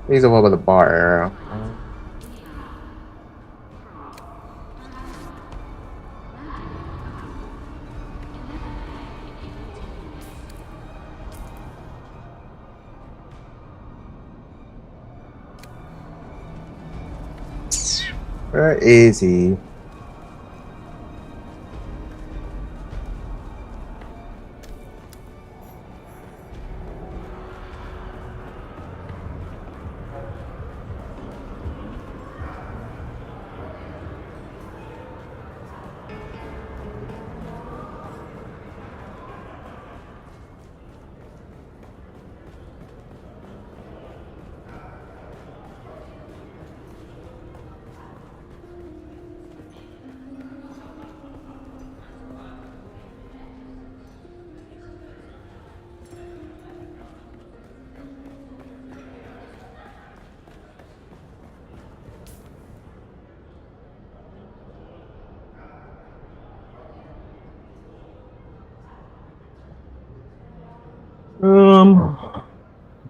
He's over by the bar area. Where is he?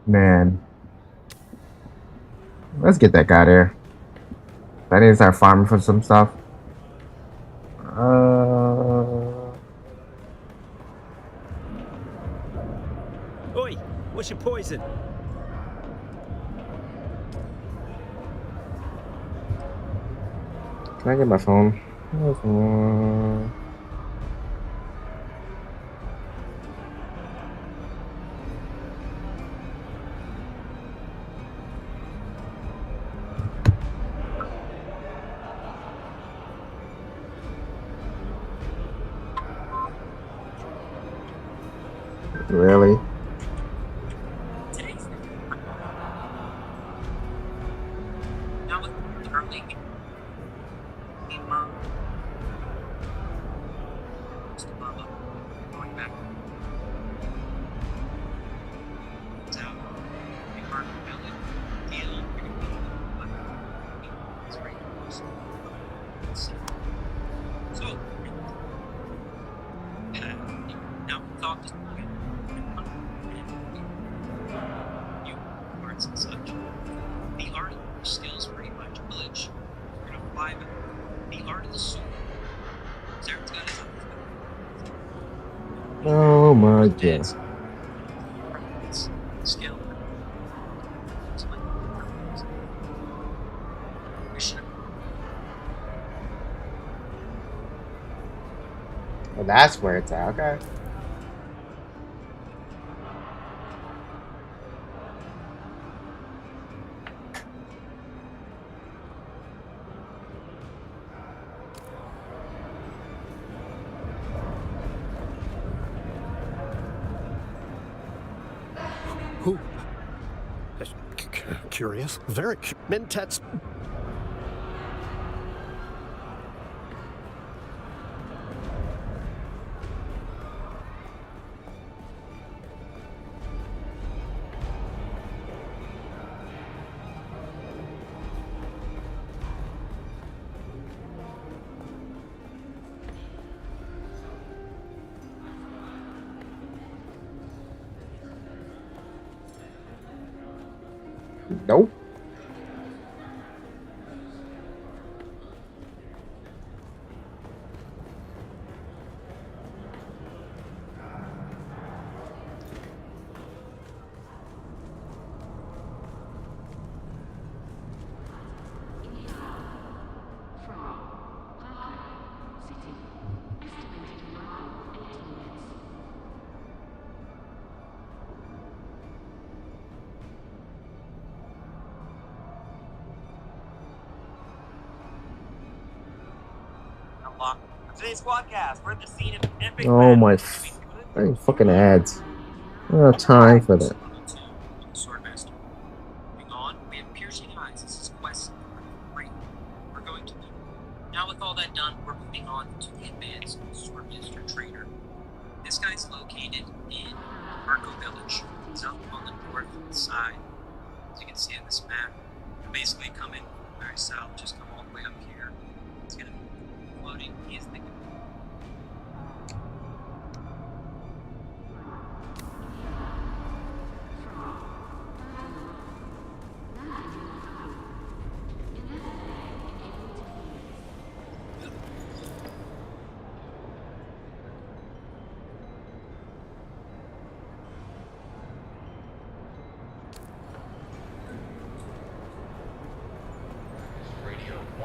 Man. Let's get that guy there. I need to start farming for some stuff. Oi, what's your poison? Can I get my phone? Really? Oh my god. Well, that's where it's at. Okay. Curious. Very Mintet's. Nope. Today's squadcast, we're at the scene of epic Oh my fucking ads. I don't have time for that. Swordmaster. Moving on, we have piercing eyes. This is quest number 3. We're going to now with all that done, we're moving on to the advanced Swordmaster trainer. This guy's located in Marco Village. It's up on the north side. As you can see on this map, you basically come in from the very south, just come all the way up here. It's gonna be floating. He is the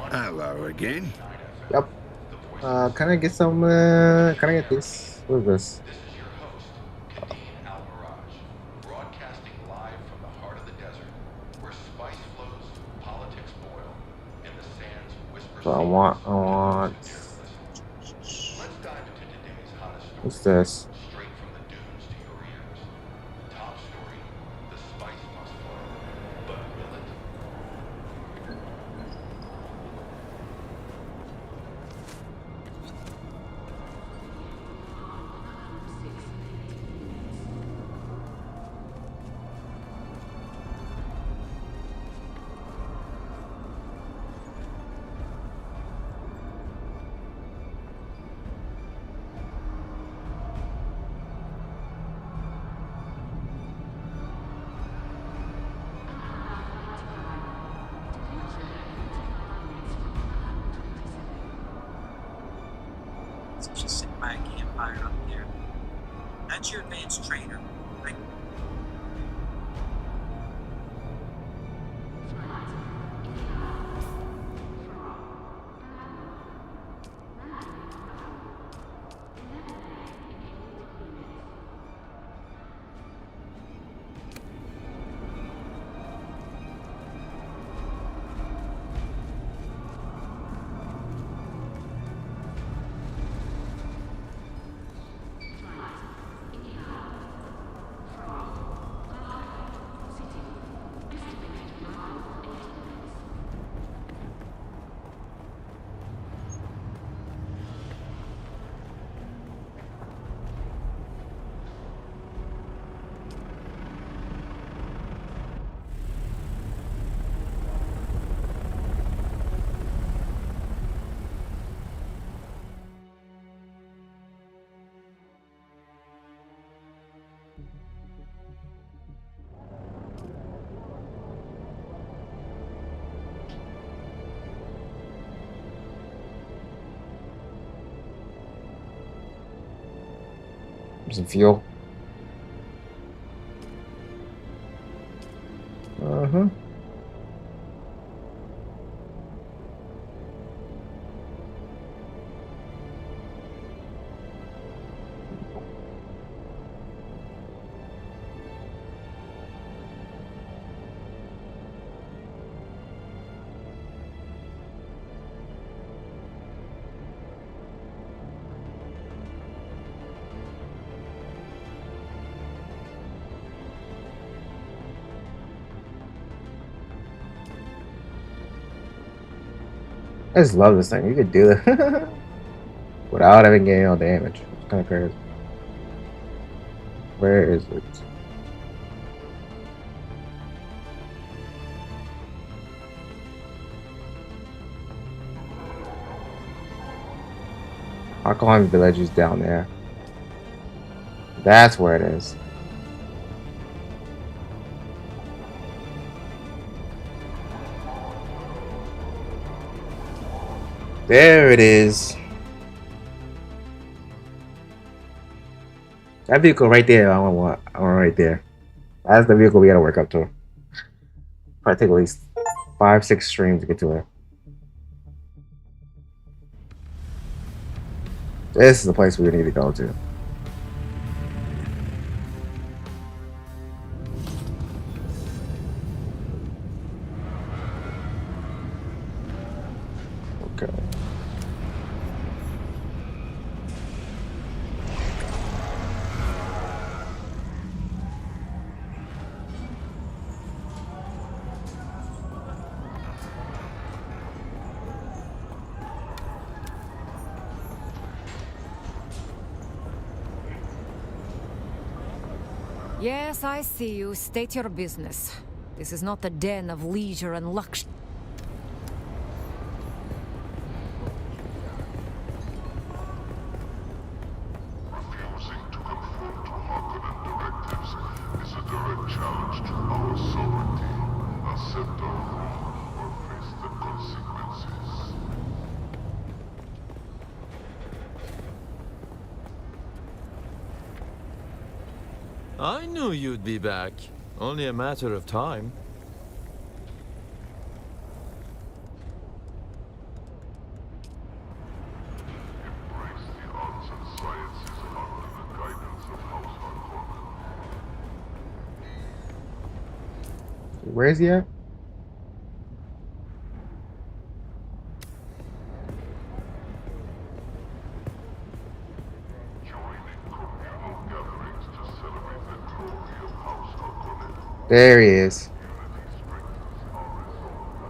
Hello again. Yep. Can I get some? Can I get this? What is this? This is your host, Kadeen Al-Miraj, broadcasting live from the heart of the desert, where spice flows, politics boil, and the sands whisper. So I want. Let's dive into today's hottest story. What's this? Straight from the dunes to your ears. Top story: the spice must flow, but will it? Just sitting by a campfire up there. That's your advanced trainer. Right? Some fuel. I just love this thing. You could do it without having gained no damage. It's kind of crazy. Where is it? Alkaline Village is down there. That's where it is. There it is. That vehicle right there, I want right there. That's the vehicle we gotta work up to. Probably take at least 5-6 streams to get to it. This is the place we need to go to. Okay. Yes, I see you. State your business. This is not the den of leisure and luxury. Refusing to conform to Harkonnen directives is a direct challenge to our sovereignty. Accept our rule or face the consequences. I knew you'd be back. Only a matter of time. Embrace the arts and sciences under the guidance of House Harkonnen. Where is he at? There he is.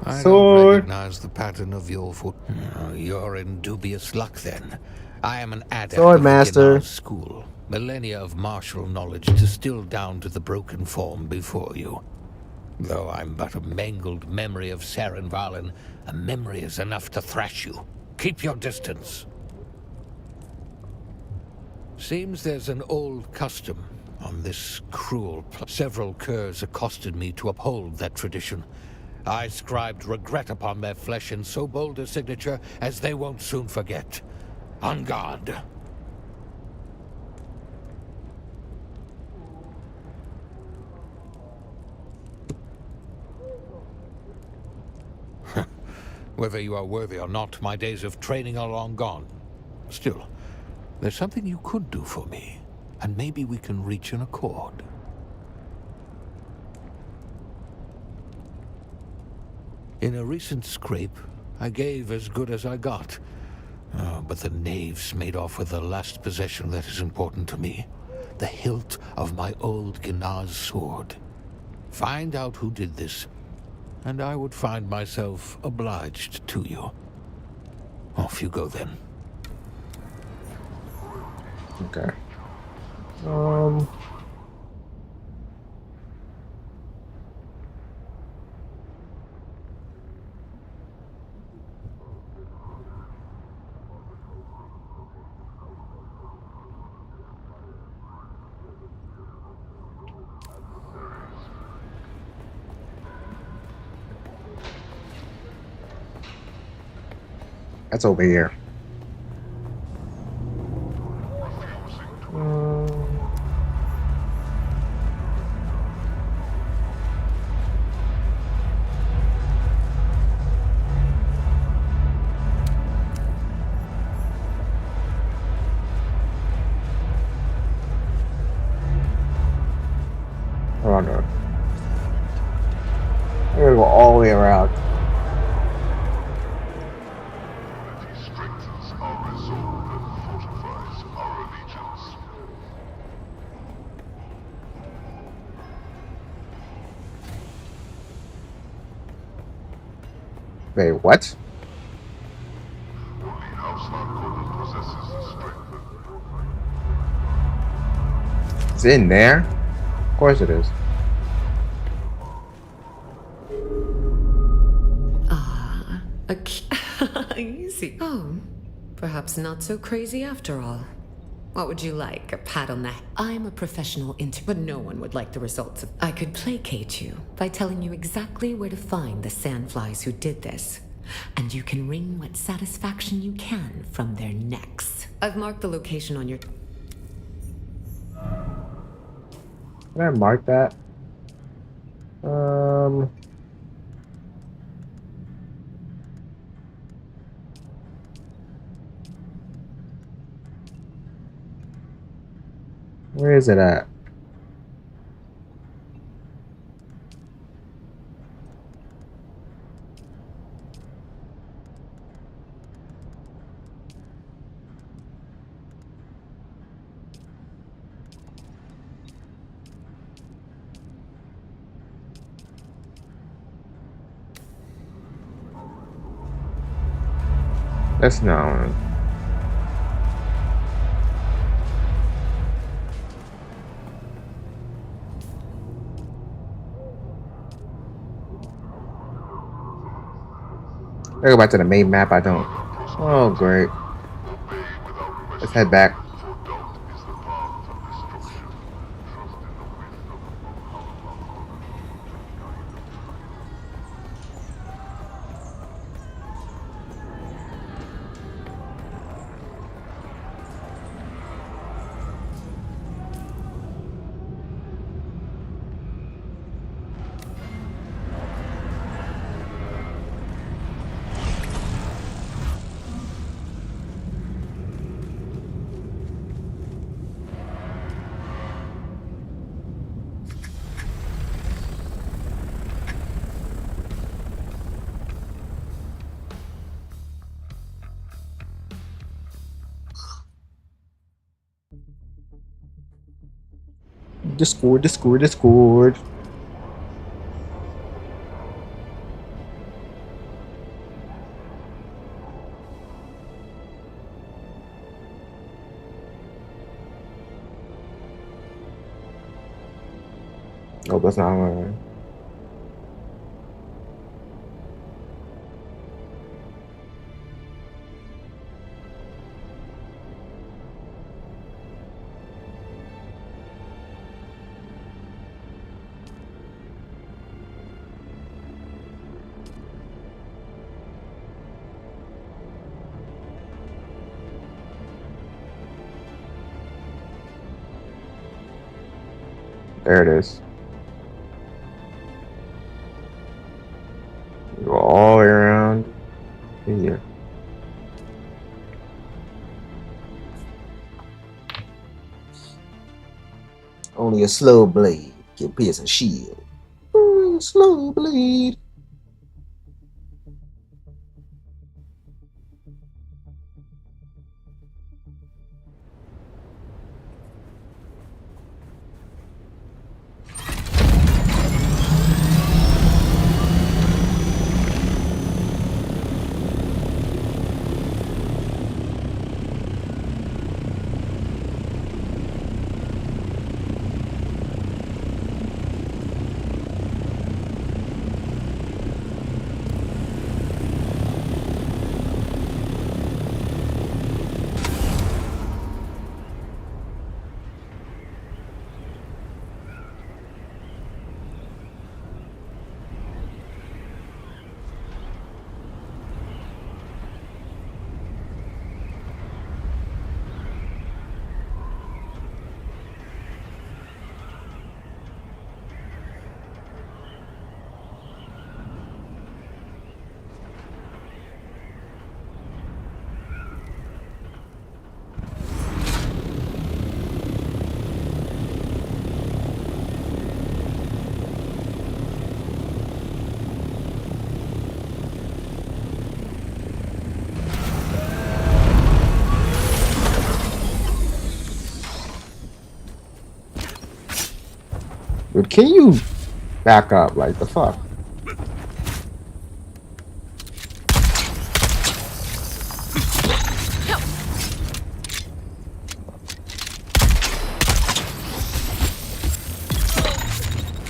I Sword. don't recognize the pattern of your foot. You're in dubious luck then. I am an adept Sword of master. the Ginar's school. Millennia of martial knowledge distilled down to the broken form before you. Though I'm but a mangled memory of Saren Valen, a memory is enough to thrash you. Keep your distance. Seems there's an old custom on this cruel planet. Several curs accosted me to uphold that tradition. I scribed regret upon their flesh in so bold a signature as they won't soon forget. On guard. Whether you are worthy or not, my days of training are long gone. Still, there's something you could do for me, and maybe we can reach an accord. In a recent scrape, I gave as good as I got. But the knaves made off with the last possession that is important to me. The hilt of my old Ginar's sword. Find out who did this, and I would find myself obliged to you. Off you go then. Okay. That's over here. Oh no. I'm gonna go all the way around. Strengthens our resolve and fortifies our allegiance. Wait, what? It's in there. Of course it is. Easy. Oh, perhaps not so crazy after all. What would you like? A pat on the head? I'm a professional but no one would like the results of. I could placate you by telling you exactly where to find the sandflies who did this. And you can wring what satisfaction you can from their necks. I've marked the location on your... Can I mark that? Where is it at? That's not. I go back to the main map. I don't. Oh, great. Let's head back. Discord, Discord, Discord. Oh, that's not one. There it is. Go all the way around here. Only a slow blade can pierce a shield. Ooh, slow blade. Dude, can you back up? Like the fuck?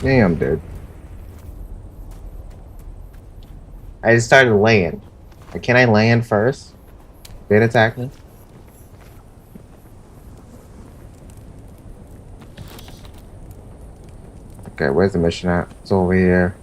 Yeah, I'm dead. I just started laying. Like, can I land first? Then attack me? Okay, where's the mission at? It's over here.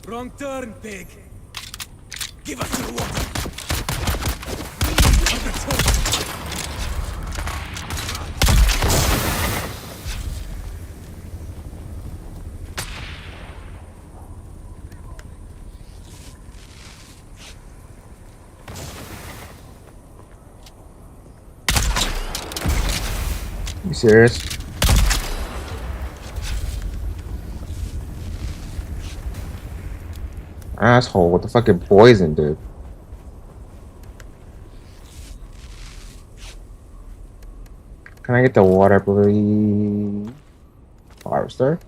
Wrong turn, pig. Give us your water. You serious? Asshole, what the fucking poison, dude? Can I get the water, please? Harvester?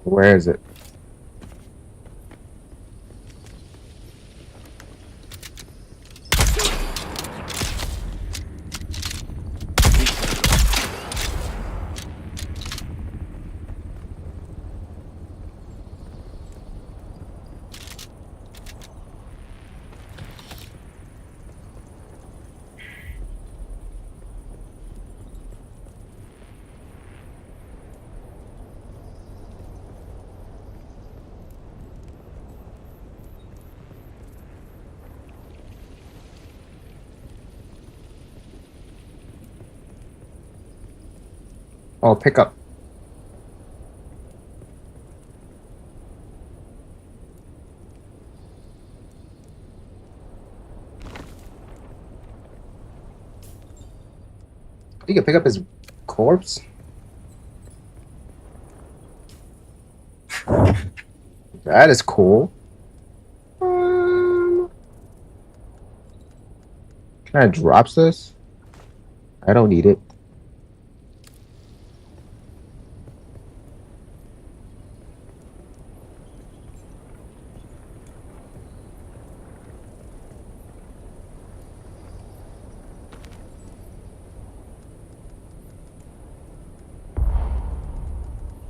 Where is it? Oh, pick up. You can pick up his corpse? That is cool. Can I drop this? I don't need it.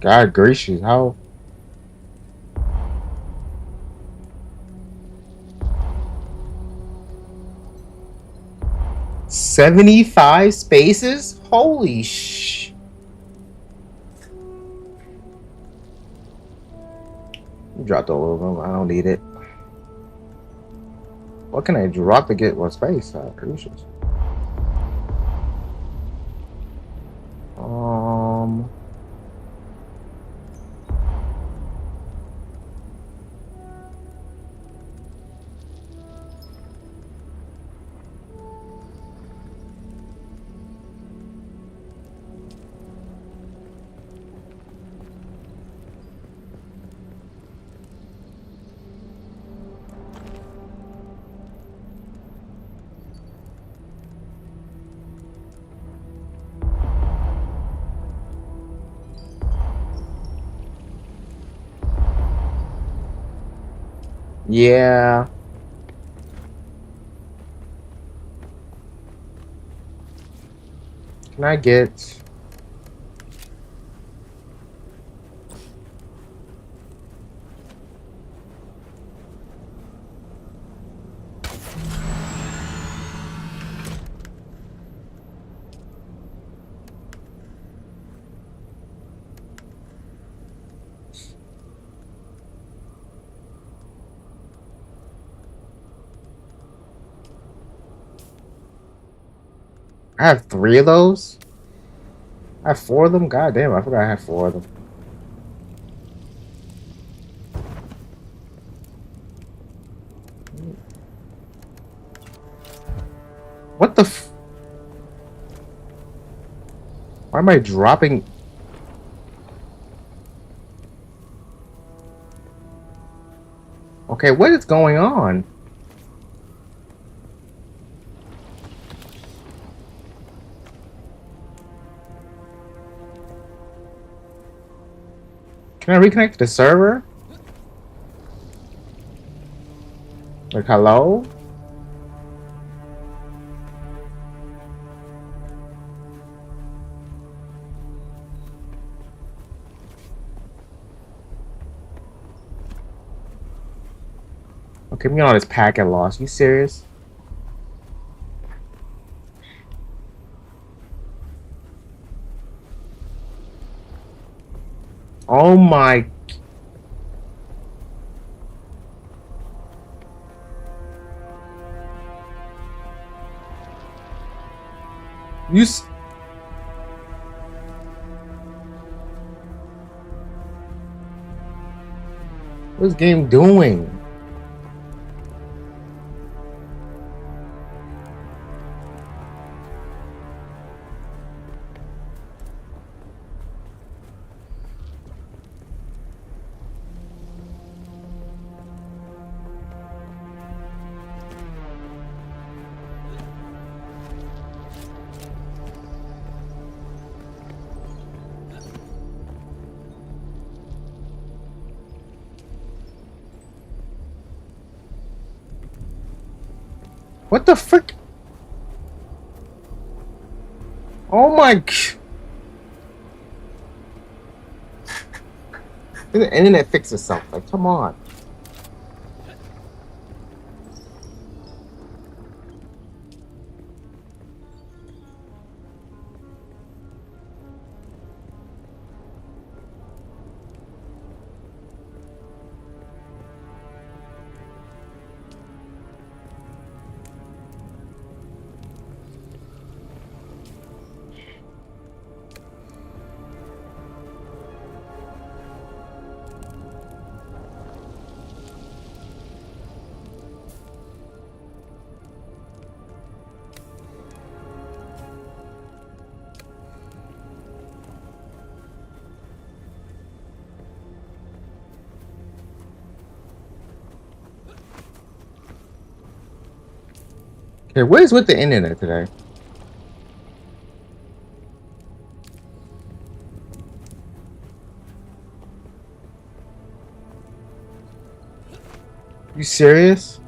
God gracious, how? $75 spaces? Holy sh! Dropped all of them. I don't need it. What can I drop to get more space? Gracious. Yeah. Can I get... I have 3 of those? I have 4 of them? God damn, I forgot I had 4 of them. What the f... Why am I dropping... Okay, what is going on? Can I reconnect to the server? Like, hello? Okay, me all this packet lost. You serious? Oh my... You s... What's this game doing? What the frick? Oh my... The internet fix itself. Like, come on. Okay, what is with the internet today? You serious?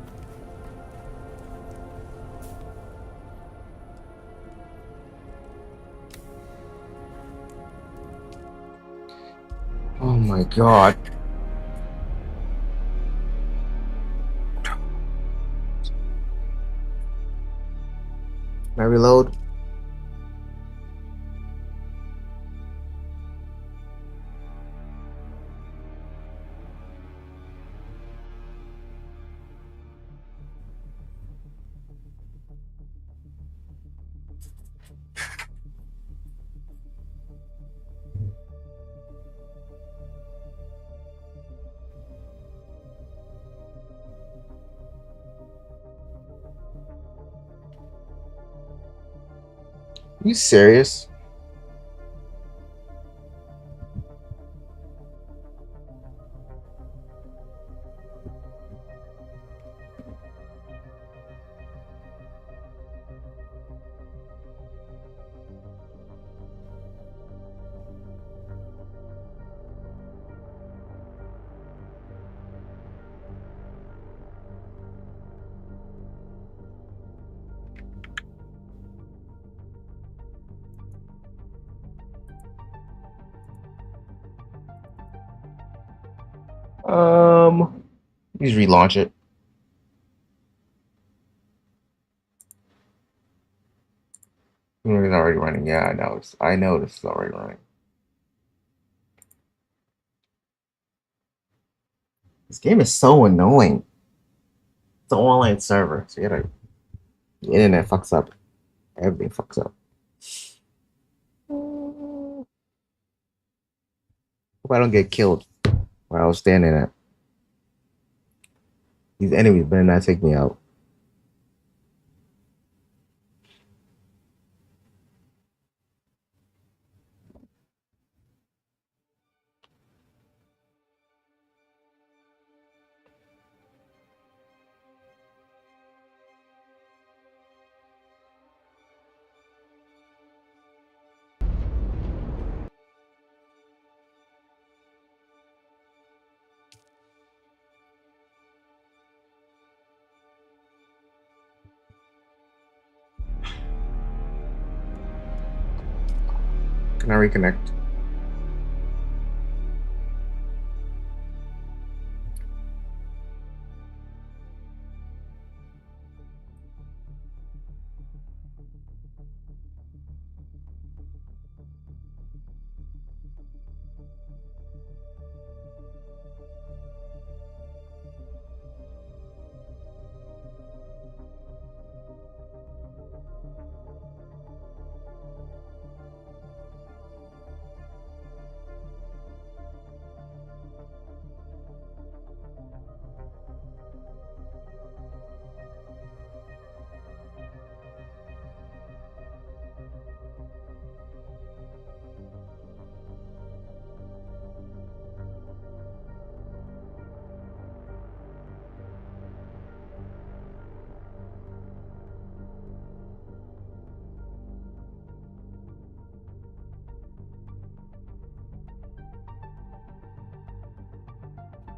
Oh my god. Can I reload? You serious? Just relaunch it. It's already running. Yeah, I know. I know this is already running. This game is so annoying. It's an online server, so the internet fucks up. Everything fucks up. Hope I don't get killed where I was standing at. These enemies better not take me out. Can I reconnect?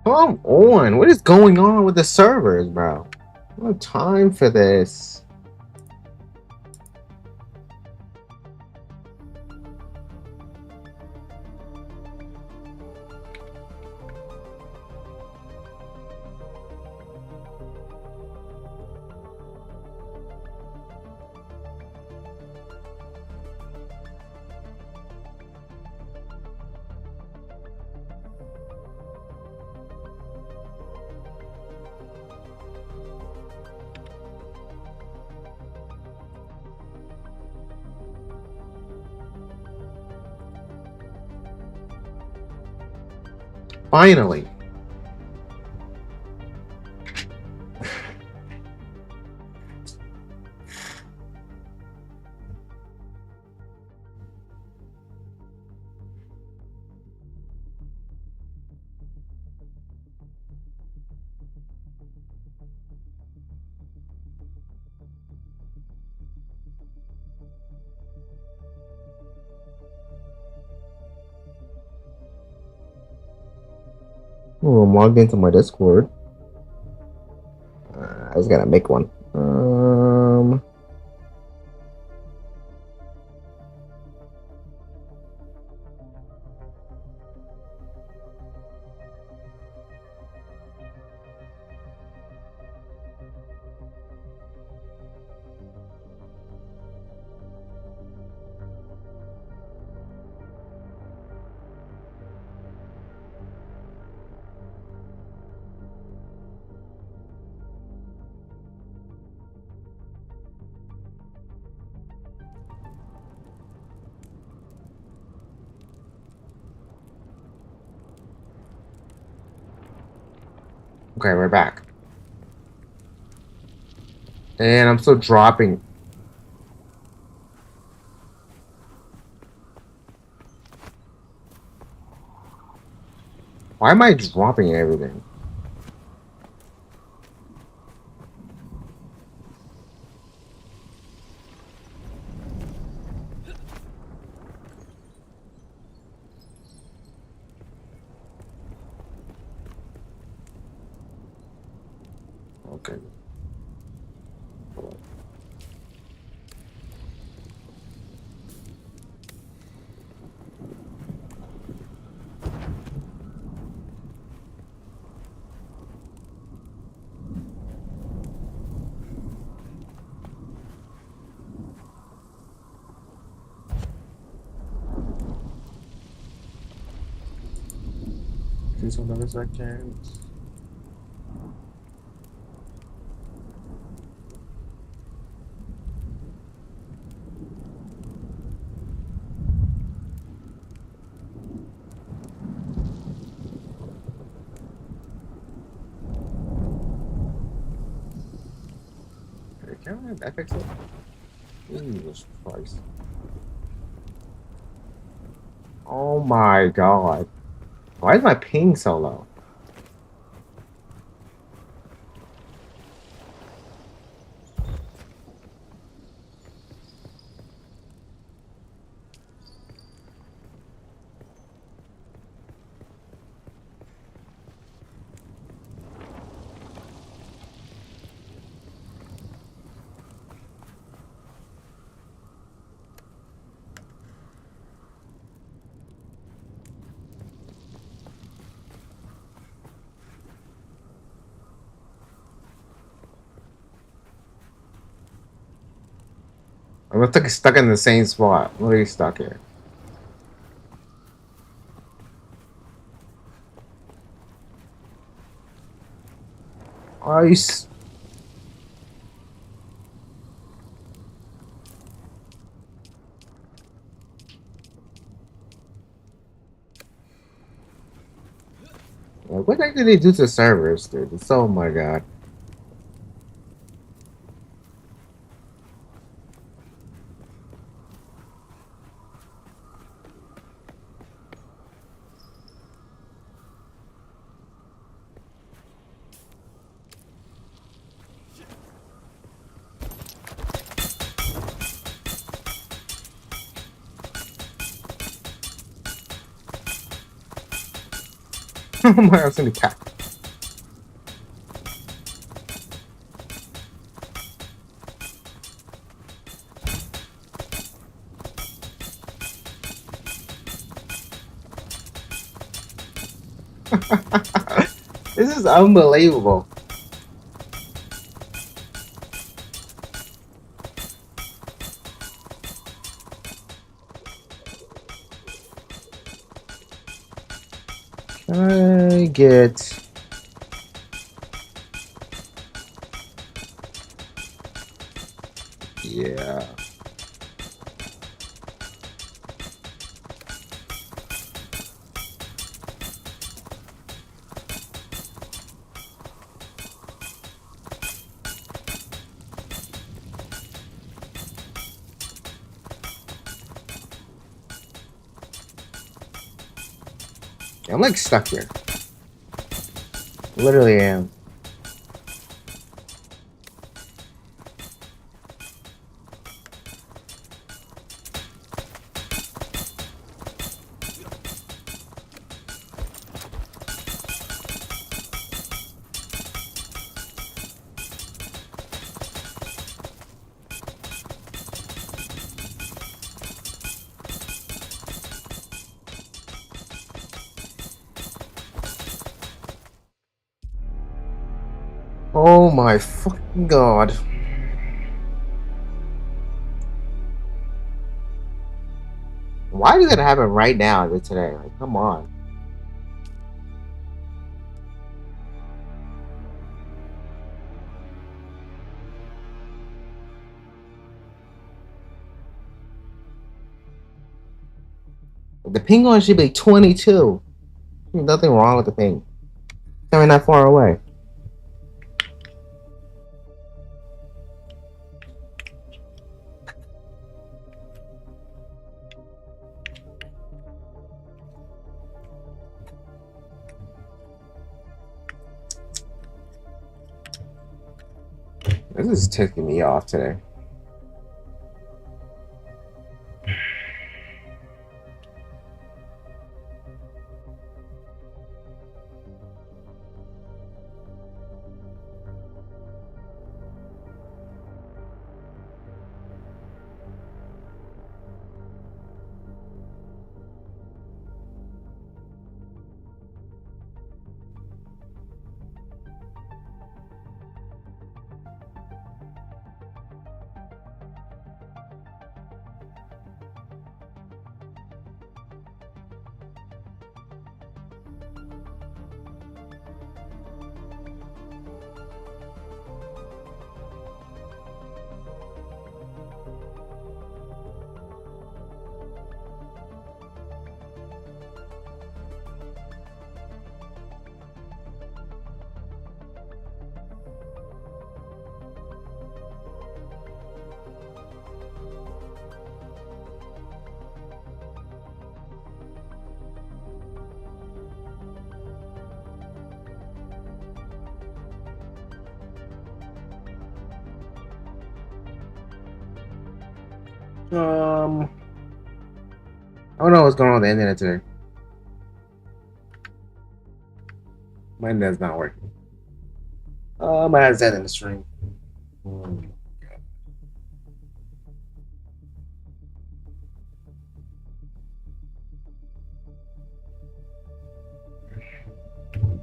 Come on, what is going on with the servers, bro? I don't have time for this. Finally. Oh, I'm logged into my Discord. I just gotta make one. Okay, we're back. And I'm still dropping. Why am I dropping everything? Okay. do some other sections. Can I fix it? Jesus Christ. Oh my god. Why is my ping so low? I'm stuck in the same spot. What are you stuck here? Are you? Like, what the heck did they do to servers, dude? It's, oh my god. Oh my god, it's in the cat. This is unbelievable. Can I get... Yeah. I'm like stuck here. Literally am. Oh my fucking god. Why did that happen right now today? Like, come on. The ping on should be 22. There's nothing wrong with the ping. Coming that far away. This is ticking me off today. I don't know what's going on with the internet today. My internet's not working. I might have that in the stream.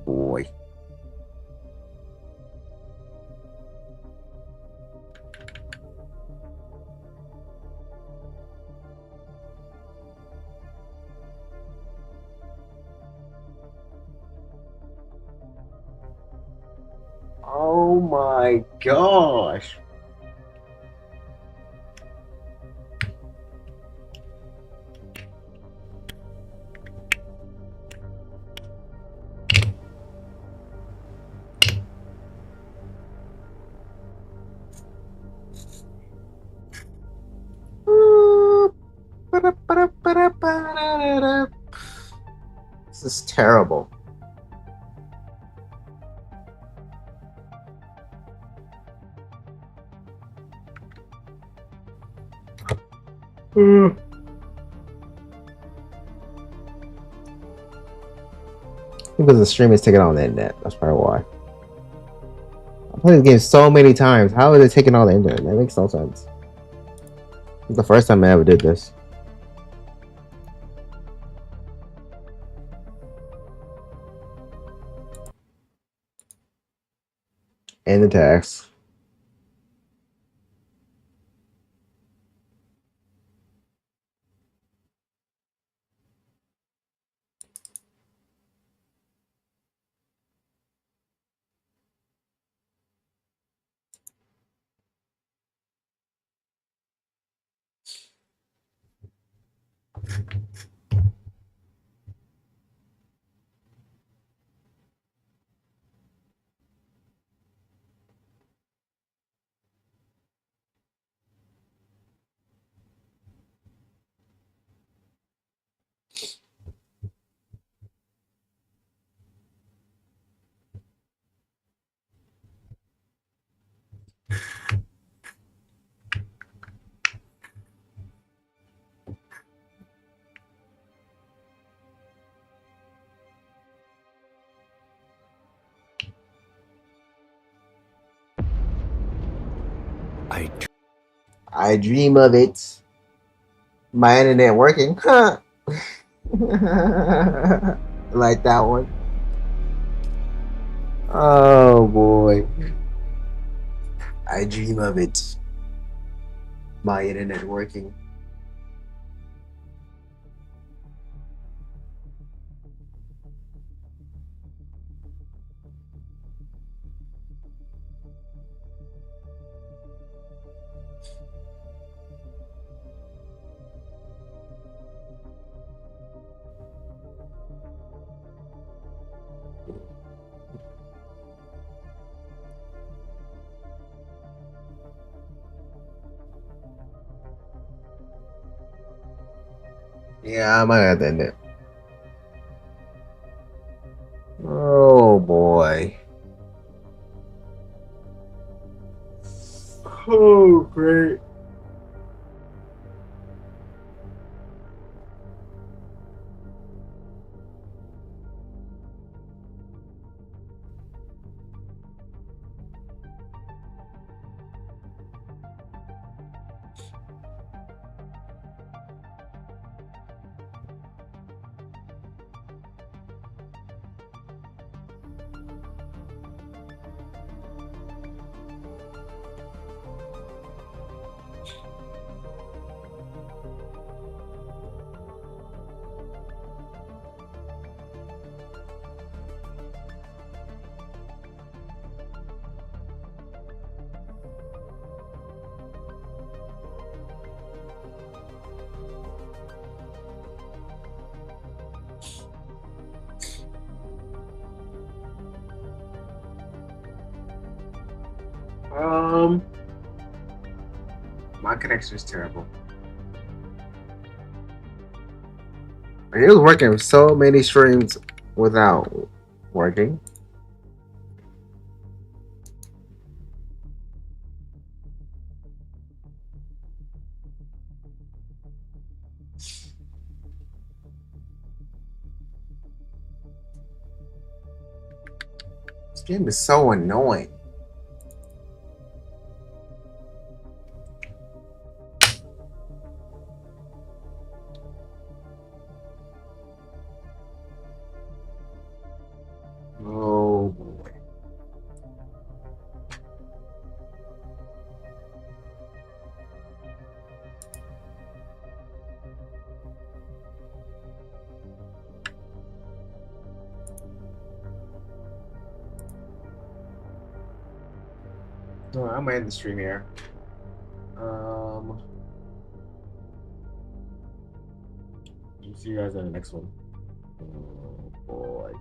Boy. Oh my gosh. This is terrible. Because the stream is taking on the internet. That's probably why. I played this game so many times. How is it taking all the internet? That makes no sense. It's the first time I ever did this. And the tax. I dream of it. My internet working. Huh. Like that one. Oh boy. I dream of it. My internet working. Yeah, I might have to end it. Oh boy. Oh great. My connection is terrible. It was working so many streams without working. This game is so annoying. Oh boy. No, I'm gonna end the stream here. See you guys in the next one. Oh boy.